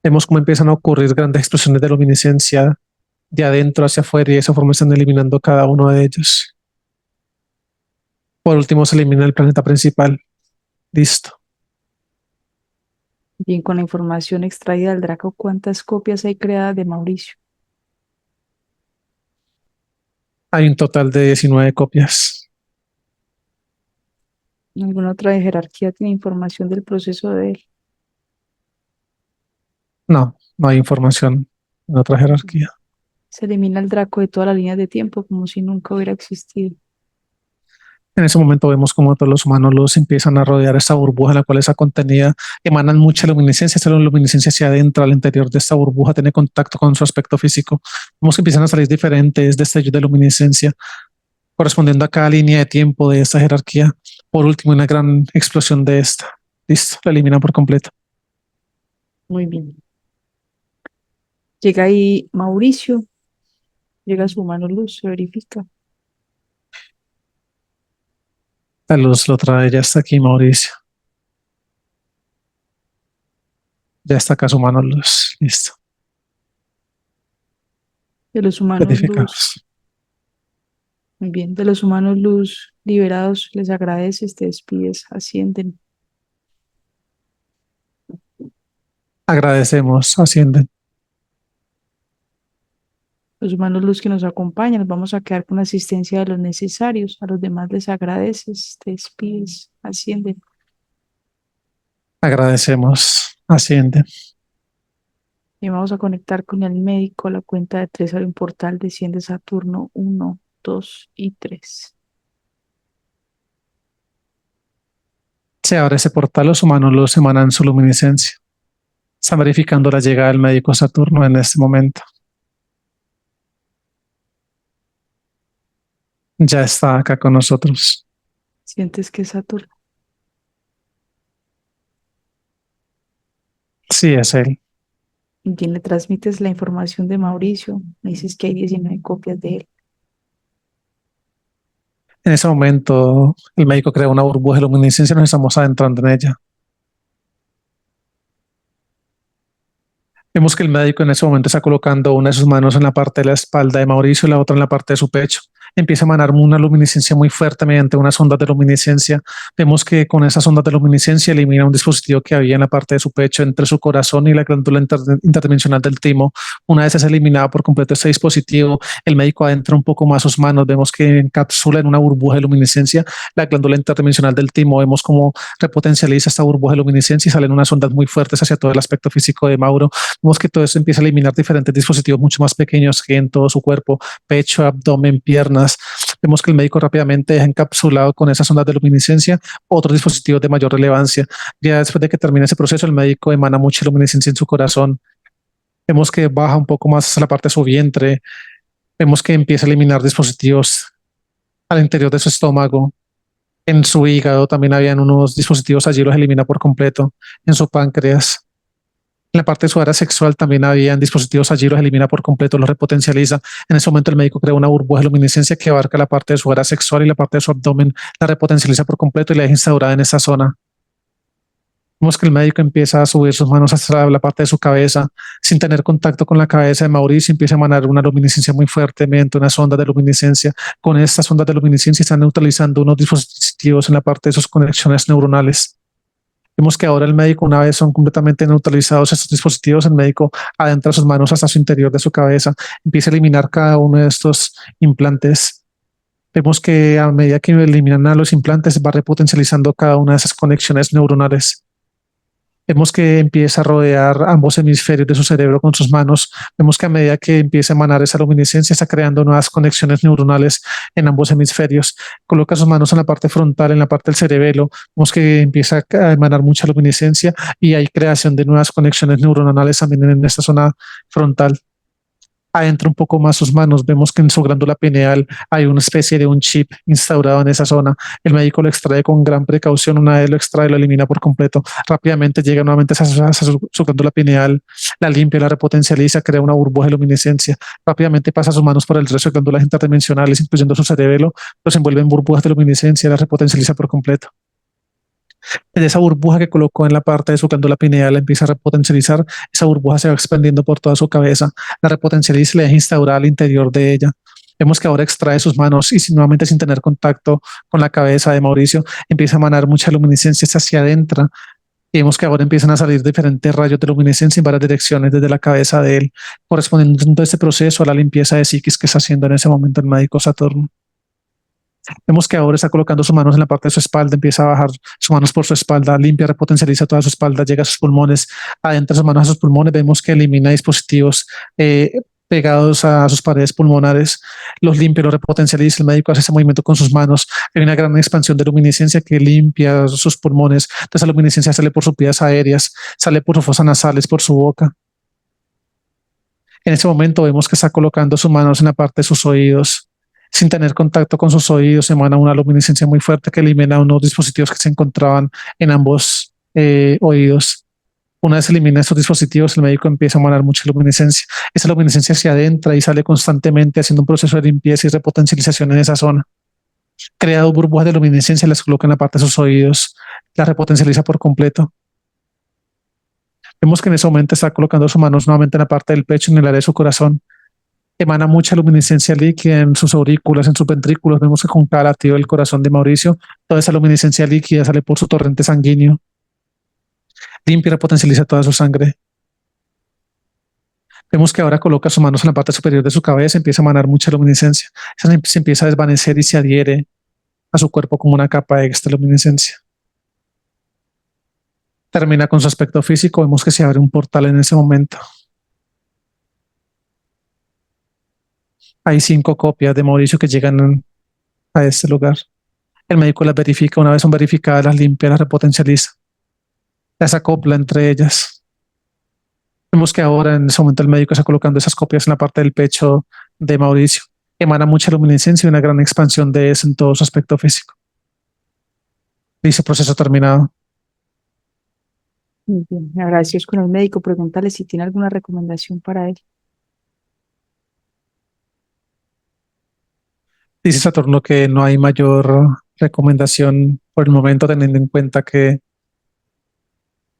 Vemos cómo empiezan a ocurrir grandes explosiones de luminiscencia de adentro hacia afuera y de esa forma están eliminando cada uno de ellos. Por último se elimina el planeta principal. Listo. Bien, con la información extraída del Draco, ¿cuántas copias hay creadas de Mauricio? Hay un total de 19 copias. ¿Alguna otra jerarquía tiene información del proceso de él? No, no hay información en otra jerarquía. Se elimina el Draco de todas las líneas de tiempo como si nunca hubiera existido. En ese momento vemos como todos los humanos los empiezan a rodear esta burbuja en la cual esa contenida emanan mucha luminiscencia. Esta luminiscencia se adentra al interior de esta burbuja, tiene contacto con su aspecto físico. Vemos que empiezan a salir diferentes destellos de luminiscencia correspondiendo a cada línea de tiempo de esta jerarquía. Por último, una gran explosión de esta. Listo, la eliminan por completo. Muy bien. Llega ahí Mauricio, llega su mano luz, se verifica. La luz lo trae, ya está aquí Mauricio. Ya está acá su mano luz. Listo. De los humanos luz, Verificamos. muy bien. De los humanos luz liberados, les agradeces, te despides, ascienden. Agradecemos, ascienden. Los humanos luz que nos acompañan, nos vamos a quedar con la asistencia de los necesarios. A los demás les agradeces, te despides, ascienden. Agradecemos, ascienden. Y vamos a conectar con el médico. La cuenta de 3 abre un portal, desciende Saturno 1, 2 y 3. Se abre ese portal, los humanos los emanan su luminiscencia. Están verificando la llegada del médico Saturno en este momento. Ya está acá con nosotros. ¿Sientes que es Saturno? Sí, es él. Y quien le transmites la información de Mauricio, me dices que hay 19 copias de él. En ese momento, el médico crea una burbuja de luminiscencia y nos estamos adentrando en ella. Vemos que el médico en ese momento está colocando una de sus manos en la parte de la espalda de Mauricio y la otra en la parte de su pecho. Empieza a emanar una luminiscencia muy fuerte mediante unas ondas de luminiscencia. Vemos que con esas ondas de luminiscencia elimina un dispositivo que había en la parte de su pecho entre su corazón y la glándula interdimensional del timo. Una vez es eliminado por completo este dispositivo, el médico adentra un poco más sus manos. Vemos que encapsula en una burbuja de luminiscencia la glándula interdimensional del timo. Vemos cómo repotencializa esta burbuja de luminiscencia y salen unas ondas muy fuertes hacia todo el aspecto físico de Mauro. Vemos que todo eso empieza a eliminar diferentes dispositivos mucho más pequeños que en todo su cuerpo, pecho, abdomen, piernas. Vemos que el médico rápidamente deja encapsulado con esas ondas de luminiscencia otros dispositivos de mayor relevancia. Ya después de que termine ese proceso, el médico emana mucha luminiscencia en su corazón. Vemos que baja un poco más a la parte de su vientre. Vemos que empieza a eliminar dispositivos al interior de su estómago. En su hígado también habían unos dispositivos, allí los elimina por completo. En su páncreas. En la parte de su área sexual también habían dispositivos, allí los elimina por completo, los repotencializa. En ese momento el médico crea una burbuja de luminiscencia que abarca la parte de su área sexual y la parte de su abdomen, la repotencializa por completo y la deja instaurada en esa zona. Vemos que el médico empieza a subir sus manos hasta la parte de su cabeza, sin tener contacto con la cabeza de Mauricio, empieza a emanar una luminiscencia muy fuerte mediante unas ondas de luminiscencia. Con estas ondas de luminiscencia están neutralizando unos dispositivos en la parte de sus conexiones neuronales. Vemos que ahora el médico, una vez son completamente neutralizados estos dispositivos, el médico adentra sus manos hasta su interior de su cabeza, empieza a eliminar cada uno de estos implantes. Vemos que a medida que eliminan a los implantes, va repotencializando cada una de esas conexiones neuronales. Vemos que empieza a rodear ambos hemisferios de su cerebro con sus manos. Vemos que a medida que empieza a emanar esa luminiscencia, está creando nuevas conexiones neuronales en ambos hemisferios. Coloca sus manos en la parte frontal, en la parte del cerebelo. Vemos que empieza a emanar mucha luminiscencia y hay creación de nuevas conexiones neuronales también en esta zona frontal. Adentra un poco más sus manos, vemos que en su glándula pineal hay una especie de un chip instaurado en esa zona. El médico lo extrae con gran precaución, una vez lo extrae, lo elimina por completo. Rápidamente llega nuevamente a su glándula pineal, la limpia, la repotencializa, crea una burbuja de luminiscencia. Rápidamente pasa sus manos por el resto de glándulas interdimensionales, incluyendo su cerebelo, los envuelve en burbujas de luminiscencia, la repotencializa por completo. De esa burbuja que colocó en la parte de su glándula pineal, la empieza a repotencializar, esa burbuja se va expandiendo por toda su cabeza, la repotencializa y la deja instaurada al interior de ella. Vemos que ahora extrae sus manos y nuevamente sin tener contacto con la cabeza de Mauricio, empieza a emanar mucha luminiscencia hacia adentro. Y vemos que ahora empiezan a salir diferentes rayos de luminiscencia en varias direcciones desde la cabeza de él, correspondiendo a este proceso a la limpieza de psiquis que está haciendo en ese momento el médico Saturno. Vemos que ahora está colocando sus manos en la parte de su espalda, empieza a bajar sus manos por su espalda, limpia, repotencializa toda su espalda, llega a sus pulmones, adentra sus manos a sus pulmones, vemos que elimina dispositivos pegados a sus paredes pulmonares, los limpia, los repotencializa, el médico hace ese movimiento con sus manos, hay una gran expansión de luminiscencia que limpia sus pulmones, entonces la luminiscencia sale por sus vías aéreas, sale por sus fosas nasales, por su boca. En ese momento vemos que está colocando sus manos en la parte de sus oídos. Sin tener contacto con sus oídos, emana una luminiscencia muy fuerte que elimina unos dispositivos que se encontraban en ambos oídos. Una vez elimina estos dispositivos, el médico empieza a emanar mucha luminiscencia. Esa luminiscencia se adentra y sale constantemente haciendo un proceso de limpieza y repotencialización en esa zona. Crea dos burbujas de luminiscencia, las coloca en la parte de sus oídos, la repotencializa por completo. Vemos que en ese momento está colocando sus manos nuevamente en la parte del pecho, en el área de su corazón. Emana mucha luminiscencia líquida en sus aurículas, en sus ventrículos. Vemos que con cada latido del corazón de Mauricio, toda esa luminiscencia líquida sale por su torrente sanguíneo, limpia y repotencializa toda su sangre. Vemos que ahora coloca sus manos en la parte superior de su cabeza, empieza a emanar mucha luminiscencia. Esa se empieza a desvanecer y se adhiere a su cuerpo como una capa de esta luminiscencia. Termina con su aspecto físico, vemos que se abre un portal en ese momento. Hay 5 copias de Mauricio que llegan a este lugar. El médico las verifica, una vez son verificadas, las limpia, las repotencializa, las acopla entre ellas. Vemos que ahora en ese momento el médico está colocando esas copias en la parte del pecho de Mauricio. Emana mucha luminiscencia y una gran expansión de eso en todo su aspecto físico. Dice proceso terminado. Muy bien, me agradezco con el médico. Pregúntale si tiene alguna recomendación para él. Dice Saturno que no hay mayor recomendación por el momento, teniendo en cuenta que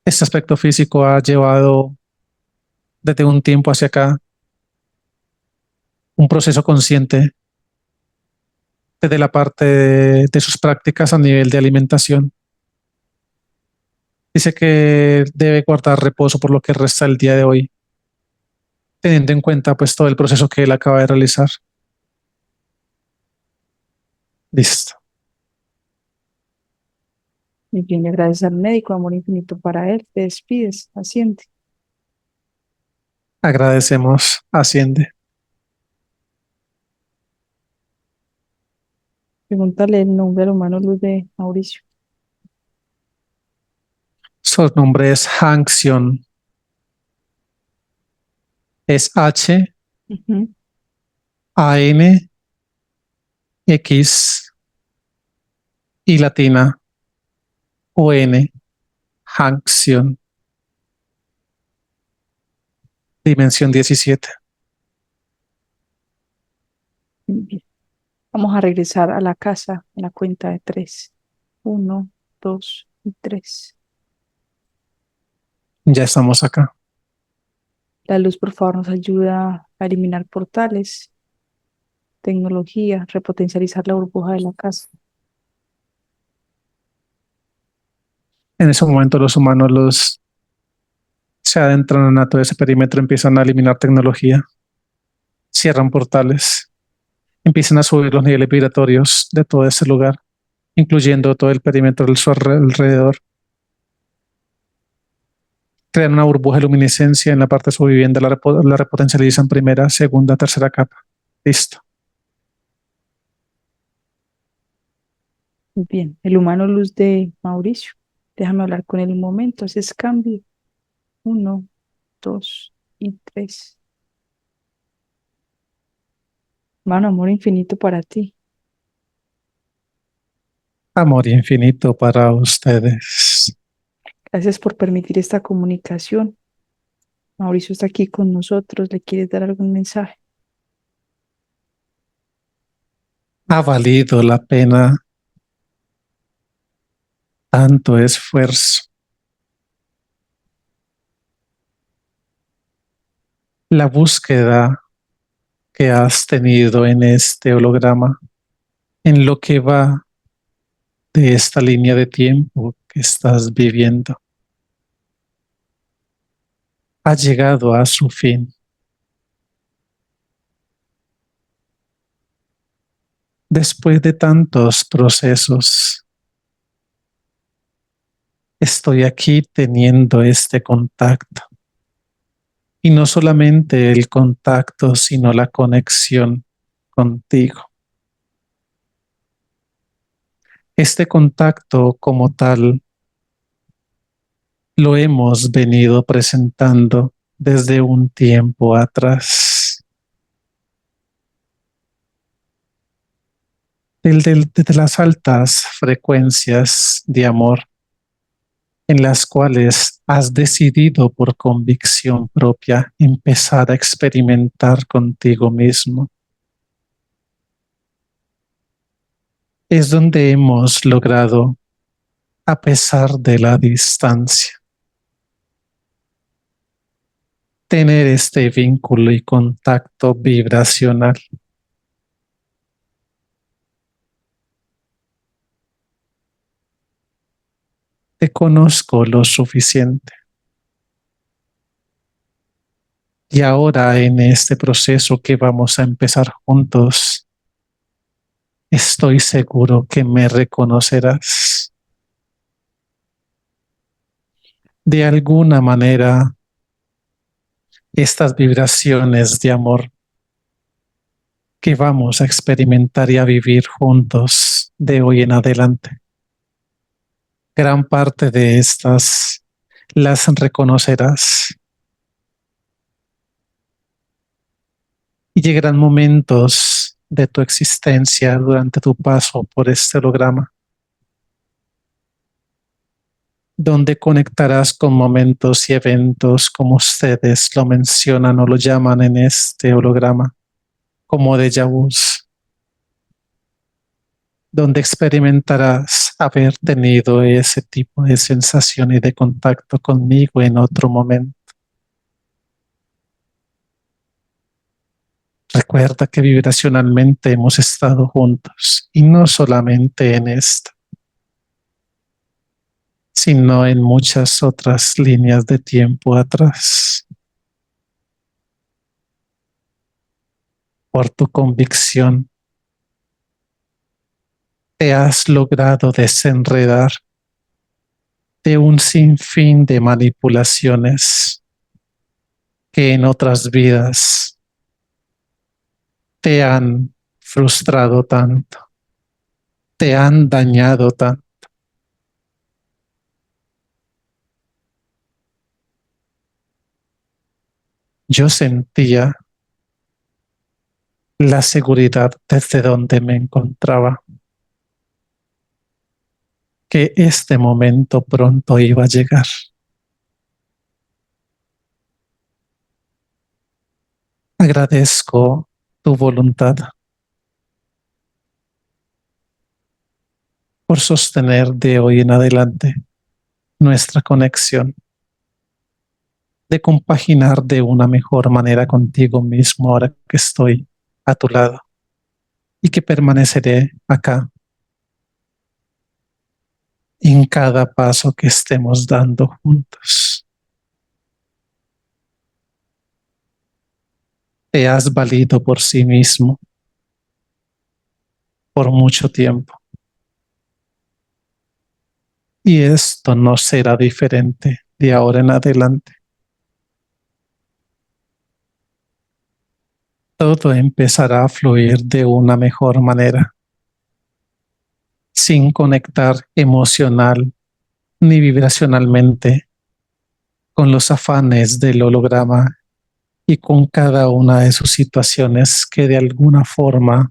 este aspecto físico ha llevado desde un tiempo hacia acá un proceso consciente desde la parte de sus prácticas a nivel de alimentación. Dice que debe guardar reposo por lo que resta el día de hoy, teniendo en cuenta pues todo el proceso que él acaba de realizar. Listo. Muy bien, le agradeces al médico, amor infinito para él. Te despides, asciende. Agradecemos. Asciende. Pregúntale el nombre al humano luz de Mauricio. Su nombre es Hanxion. Es H Ujú. A N X y latina O N. Hanxion. Dimensión 17. Muy bien. Vamos a regresar a la casa en la cuenta de 3. 1, 2 y 3. Ya estamos acá. La luz, por favor, nos ayuda a eliminar portales, tecnología, repotencializar la burbuja de la casa. En ese momento los humanos se adentran a todo ese perímetro, empiezan a eliminar tecnología, cierran portales, empiezan a subir los niveles vibratorios de todo ese lugar, incluyendo todo el perímetro de su alrededor. Crean una burbuja de luminiscencia en la parte de su vivienda, la repotencializan primera, segunda, tercera capa. Listo. Muy bien, el humano luz de Mauricio. Déjame hablar con él un momento. Haces cambio. 1, 2 y 3. Mano, amor infinito para ti. Amor infinito para ustedes. Gracias por permitir esta comunicación. Mauricio está aquí con nosotros. ¿Le quieres dar algún mensaje? Ha valido la pena tanto esfuerzo. La búsqueda que has tenido en este holograma, en lo que va de esta línea de tiempo que estás viviendo, ha llegado a su fin. Después de tantos procesos, estoy aquí teniendo este contacto. Y no solamente el contacto, sino la conexión contigo. Este contacto como tal lo hemos venido presentando desde un tiempo atrás. Desde las altas frecuencias de amor en las cuales has decidido por convicción propia empezar a experimentar contigo mismo. Es donde hemos logrado, a pesar de la distancia, tener este vínculo y contacto vibracional. Te conozco lo suficiente. Y ahora en este proceso que vamos a empezar juntos, estoy seguro que me reconocerás. De alguna manera, estas vibraciones de amor que vamos a experimentar y a vivir juntos de hoy en adelante, gran parte de estas las reconocerás. Y llegarán momentos de tu existencia durante tu paso por este holograma, donde conectarás con momentos y eventos como ustedes lo mencionan o lo llaman en este holograma, como déjà vus, donde experimentarás haber tenido ese tipo de sensación y de contacto conmigo en otro momento. Recuerda que vibracionalmente hemos estado juntos y no solamente en esta, sino en muchas otras líneas de tiempo atrás. Por tu convicción, te has logrado desenredar de un sinfín de manipulaciones que en otras vidas te han frustrado tanto, te han dañado tanto. Yo sentía la seguridad desde donde me encontraba, que este momento pronto iba a llegar. Agradezco tu voluntad por sostener de hoy en adelante nuestra conexión, de compaginar de una mejor manera contigo mismo ahora que estoy a tu lado y que permaneceré acá en cada paso que estemos dando juntos. Te has valido por sí mismo por mucho tiempo y esto no será diferente de ahora en adelante. Todo empezará a fluir de una mejor manera, sin conectar emocional ni vibracionalmente con los afanes del holograma y con cada una de sus situaciones que de alguna forma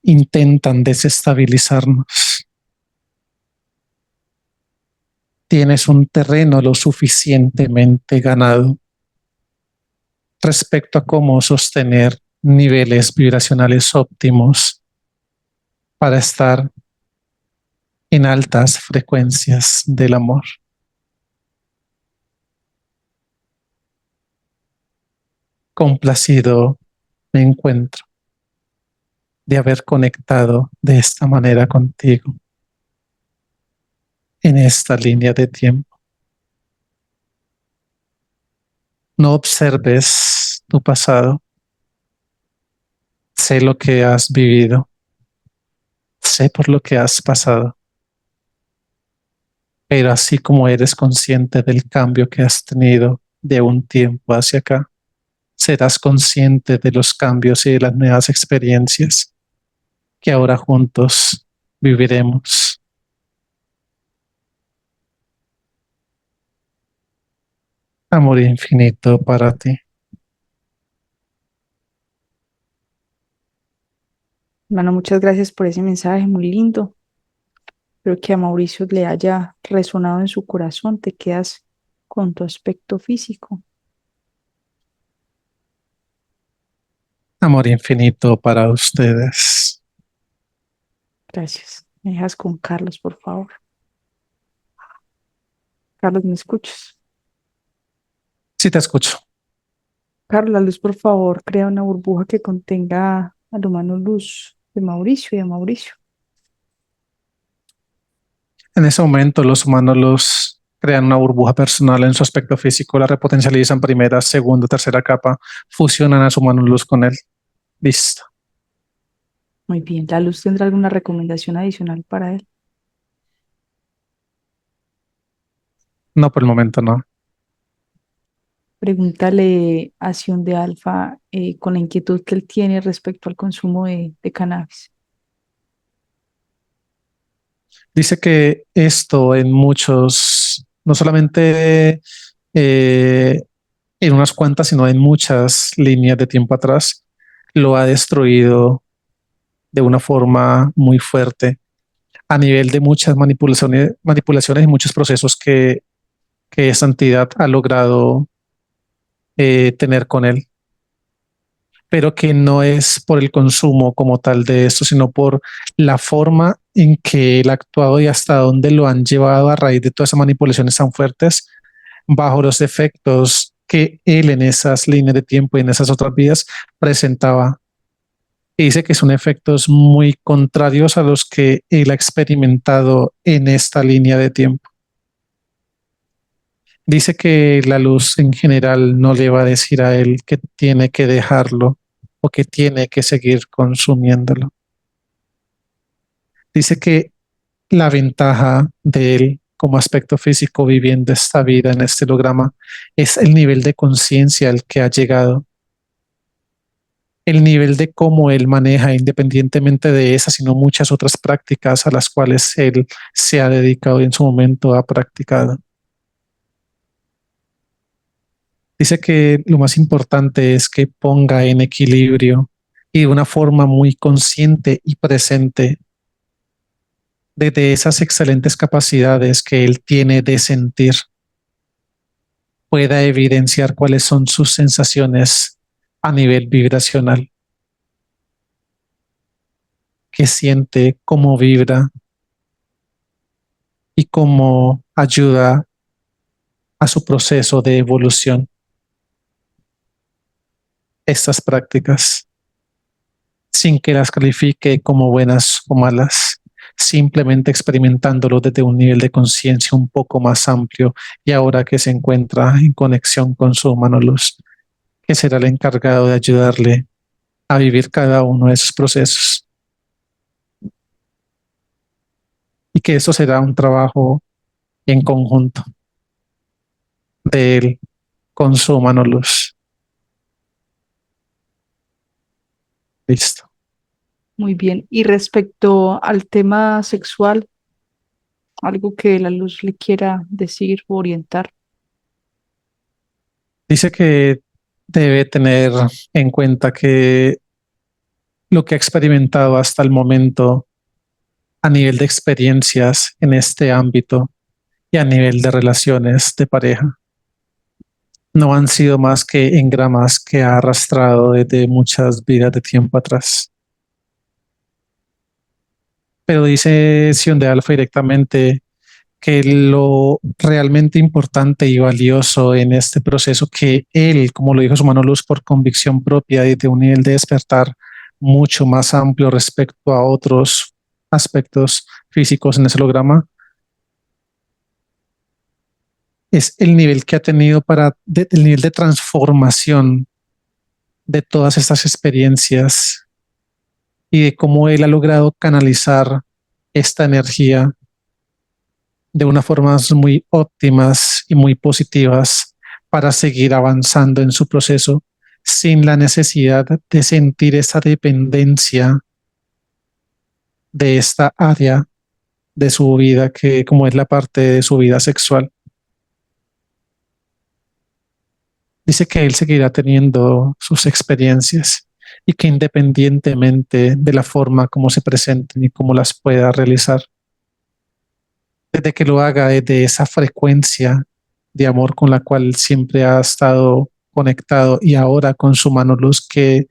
intentan desestabilizarnos. Tienes un terreno lo suficientemente ganado respecto a cómo sostener niveles vibracionales óptimos para estar en altas frecuencias del amor. Complacido me encuentro de haber conectado de esta manera contigo en esta línea de tiempo. No observes tu pasado, Sé lo que has vivido, sé por lo que has pasado, pero así como eres consciente del cambio que has tenido de un tiempo hacia acá, serás consciente de los cambios y de las nuevas experiencias que ahora juntos viviremos. Amor infinito para ti. Hermano, muchas gracias por ese mensaje muy lindo. Espero que a Mauricio le haya resonado en su corazón. Te quedas con tu aspecto físico. Amor infinito para ustedes. Gracias. Me dejas con Carlos, por favor. Carlos, ¿me escuchas? Sí, te escucho. Carlos, la luz, por favor, crea una burbuja que contenga al humano luz de Mauricio y de Mauricio. En ese momento, los humanos los crean una burbuja personal en su aspecto físico, la repotencializan primera, segunda, tercera capa, fusionan a su humano luz con él. Listo. Muy bien. ¿La luz tendrá alguna recomendación adicional para él? No, por el momento no. Pregúntale a Sion de Alfa con la inquietud que él tiene respecto al consumo de cannabis. Dice que esto en muchos, no solamente en unas cuantas, sino en muchas líneas de tiempo atrás, lo ha destruido de una forma muy fuerte a nivel de muchas manipulaciones y muchos procesos que esa entidad ha logrado tener con él, pero que no es por el consumo como tal de esto, sino por la forma en que él ha actuado y hasta dónde lo han llevado a raíz de todas esas manipulaciones tan fuertes bajo los efectos que él en esas líneas de tiempo y en esas otras vidas presentaba. Y dice que son efectos muy contrarios a los que él ha experimentado en esta línea de tiempo. Dice que la luz en general no le va a decir a él que tiene que dejarlo o que tiene que seguir consumiéndolo. Dice que la ventaja de él como aspecto físico viviendo esta vida en este holograma es el nivel de conciencia al que ha llegado, el nivel de cómo él maneja independientemente de esas, sino muchas otras prácticas a las cuales él se ha dedicado y en su momento ha practicado. Dice que lo más importante es que ponga en equilibrio y de una forma muy consciente y presente de esas excelentes capacidades que él tiene de sentir, pueda evidenciar cuáles son sus sensaciones a nivel vibracional, que siente, cómo vibra y cómo ayuda a su proceso de evolución. Estas prácticas, sin que las califique como buenas o malas, simplemente experimentándolo desde un nivel de conciencia un poco más amplio y ahora que se encuentra en conexión con su humano luz, que será el encargado de ayudarle a vivir cada uno de esos procesos. Y que eso será un trabajo en conjunto de él con su humano luz. Listo. Muy bien. Y respecto al tema sexual, algo que la luz le quiera decir o orientar. Dice que debe tener en cuenta que lo que ha experimentado hasta el momento a nivel de experiencias en este ámbito y a nivel de relaciones de pareja no han sido más que engramas que ha arrastrado desde muchas vidas de tiempo atrás. Pero dice Sion de Alfa directamente que lo realmente importante y valioso en este proceso que él, como lo dijo su mano luz, por convicción propia y de un nivel de despertar mucho más amplio respecto a otros aspectos físicos en ese holograma, es el nivel que ha tenido el nivel de transformación de todas estas experiencias y de cómo él ha logrado canalizar esta energía de unas formas muy óptimas y muy positivas para seguir avanzando en su proceso sin la necesidad de sentir esa dependencia de esta área de su vida, que como es la parte de su vida sexual. Dice que él seguirá teniendo sus experiencias y que independientemente de la forma como se presenten y cómo las pueda realizar, desde que lo haga desde esa frecuencia de amor con la cual siempre ha estado conectado y ahora con su mano luz que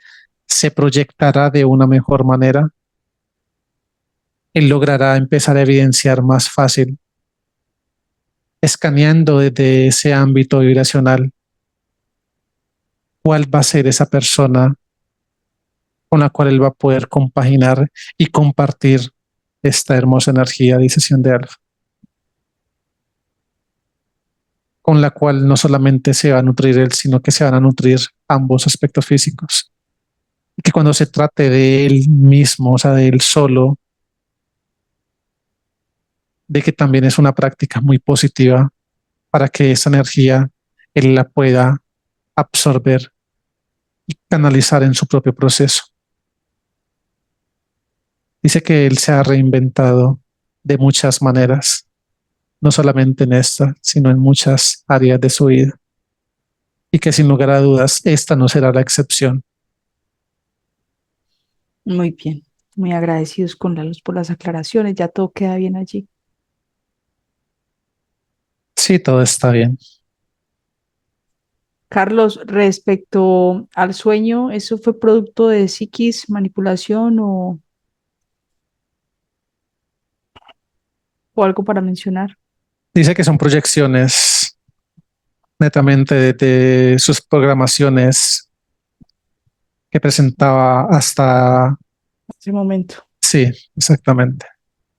se proyectará de una mejor manera, él logrará empezar a evidenciar más fácil, escaneando desde ese ámbito vibracional cuál va a ser esa persona con la cual él va a poder compaginar y compartir esta hermosa energía de sesión de alfa, con la cual no solamente se va a nutrir él, sino que se van a nutrir ambos aspectos físicos. Y que cuando se trate de él mismo, o sea, de él solo, de que también es una práctica muy positiva para que esa energía él la pueda absorber y canalizar en su propio proceso. Dice que él se ha reinventado de muchas maneras, no solamente en esta, sino en muchas áreas de su vida. Y que sin lugar a dudas, esta no será la excepción. Muy bien, muy agradecidos con la luz por las aclaraciones, ya todo queda bien allí. Sí, todo está bien. Carlos, respecto al sueño, ¿eso fue producto de psiquis, manipulación o algo para mencionar? Dice que son proyecciones netamente de sus programaciones que presentaba hasta... Ese momento. Sí, exactamente.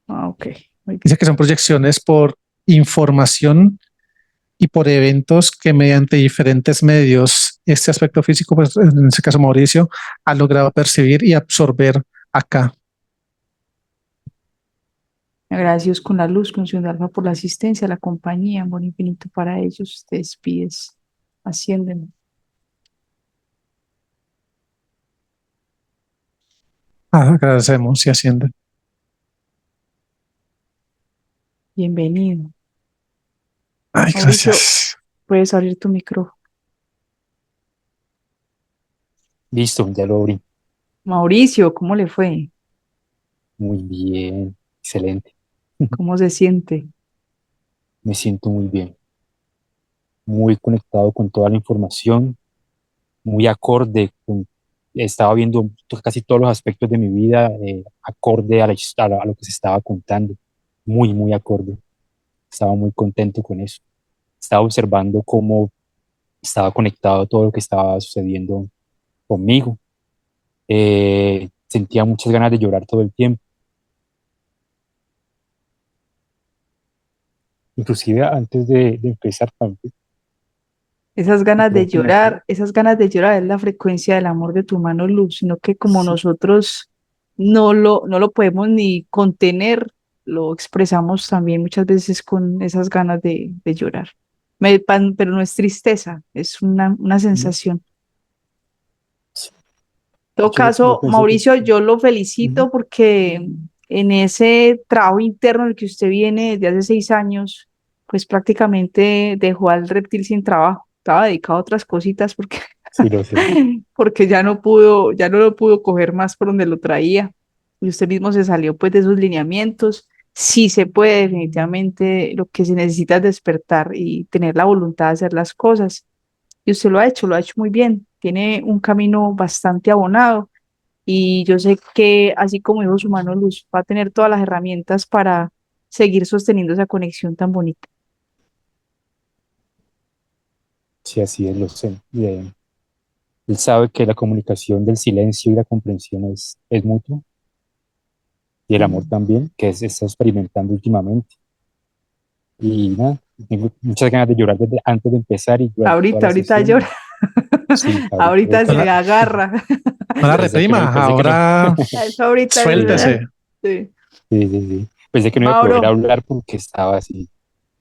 Ah, ok, muy bien. Dice que son proyecciones por información y por eventos que mediante diferentes medios, este aspecto físico, pues en este caso Mauricio, ha logrado percibir y absorber acá. Agradecidos con la luz, con de Alfa por la asistencia, la compañía, amor infinito para ellos. Te despides, ascienden. Agradecemos y ascienden. Bienvenido. Ay, Mauricio, gracias. puedes abrir tu micrófono. Listo, ya lo abrí. Mauricio, ¿cómo le fue? Muy bien, excelente. ¿Cómo se siente? Me siento muy bien, muy conectado con toda la información, muy acorde con, estaba viendo casi todos los aspectos de mi vida, acorde a, a lo que se estaba contando, muy, muy acorde. Estaba muy contento con eso. Estaba observando cómo estaba conectado a todo lo que estaba sucediendo conmigo. Sentía muchas ganas de llorar todo el tiempo. Inclusive antes de empezar, creo que Esas ganas de llorar es la frecuencia del amor de tu mano luz, sino que como nosotros no lo podemos ni contener, lo expresamos también muchas veces con esas ganas de llorar. Pero no es tristeza, es una no, sensación. sí. En todo Yo caso, pensé que Mauricio, yo lo ujú, felicito porque en ese trabajo interno en el que usted viene desde hace 6 años, pues prácticamente dejó al reptil sin trabajo. Estaba dedicado a otras cositas porque, sí lo sé. porque ya no lo pudo coger más por donde lo traía. Y usted mismo se salió pues de esos lineamientos. Sí se puede, definitivamente, lo que se necesita es despertar y tener la voluntad de hacer las cosas. Y usted lo ha hecho muy bien. Tiene un camino bastante abonado y yo sé que así como dijo su mano luz, va a tener todas las herramientas para seguir sosteniendo esa conexión tan bonita. Sí, así es, lo sé. Y, él sabe que la comunicación del silencio y la comprensión es mutuo, y el amor también, que está experimentando últimamente. Y nada, tengo muchas ganas de llorar desde antes de empezar y durante toda la Ahorita sesión. llora, Sí, ahorita ahorita ahorita. se agarra. Ahora Pensé que no, reprima, pensé que no. ahora Eso ahorita suéltese. sí. Sí, sí, sí. Pensé que no iba a poder Mauro, hablar porque estaba así.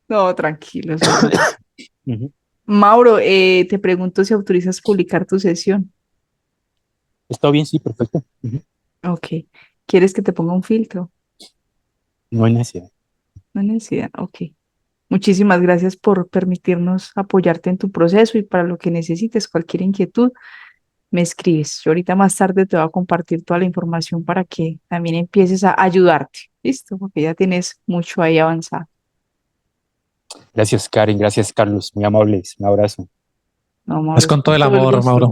no, tranquilo, eso pasa. Ujú. Mauro, te pregunto si autorizas publicar tu sesión. ¿Está bien? Sí, perfecto. Ujú. Ok. ¿Quieres que te ponga un filtro? No hay necesidad. No hay necesidad. Ok. Muchísimas gracias por permitirnos apoyarte en tu proceso y para lo que necesites, cualquier inquietud, me escribes. Yo ahorita más tarde te voy a compartir toda la información para que también empieces a ayudarte. ¿Listo? Porque ya tienes mucho ahí avanzado. Gracias, Karen. Gracias, Carlos. Muy amables. Un abrazo. No, Es Mauro, es con todo con el todo el amor, gusto. Mauro.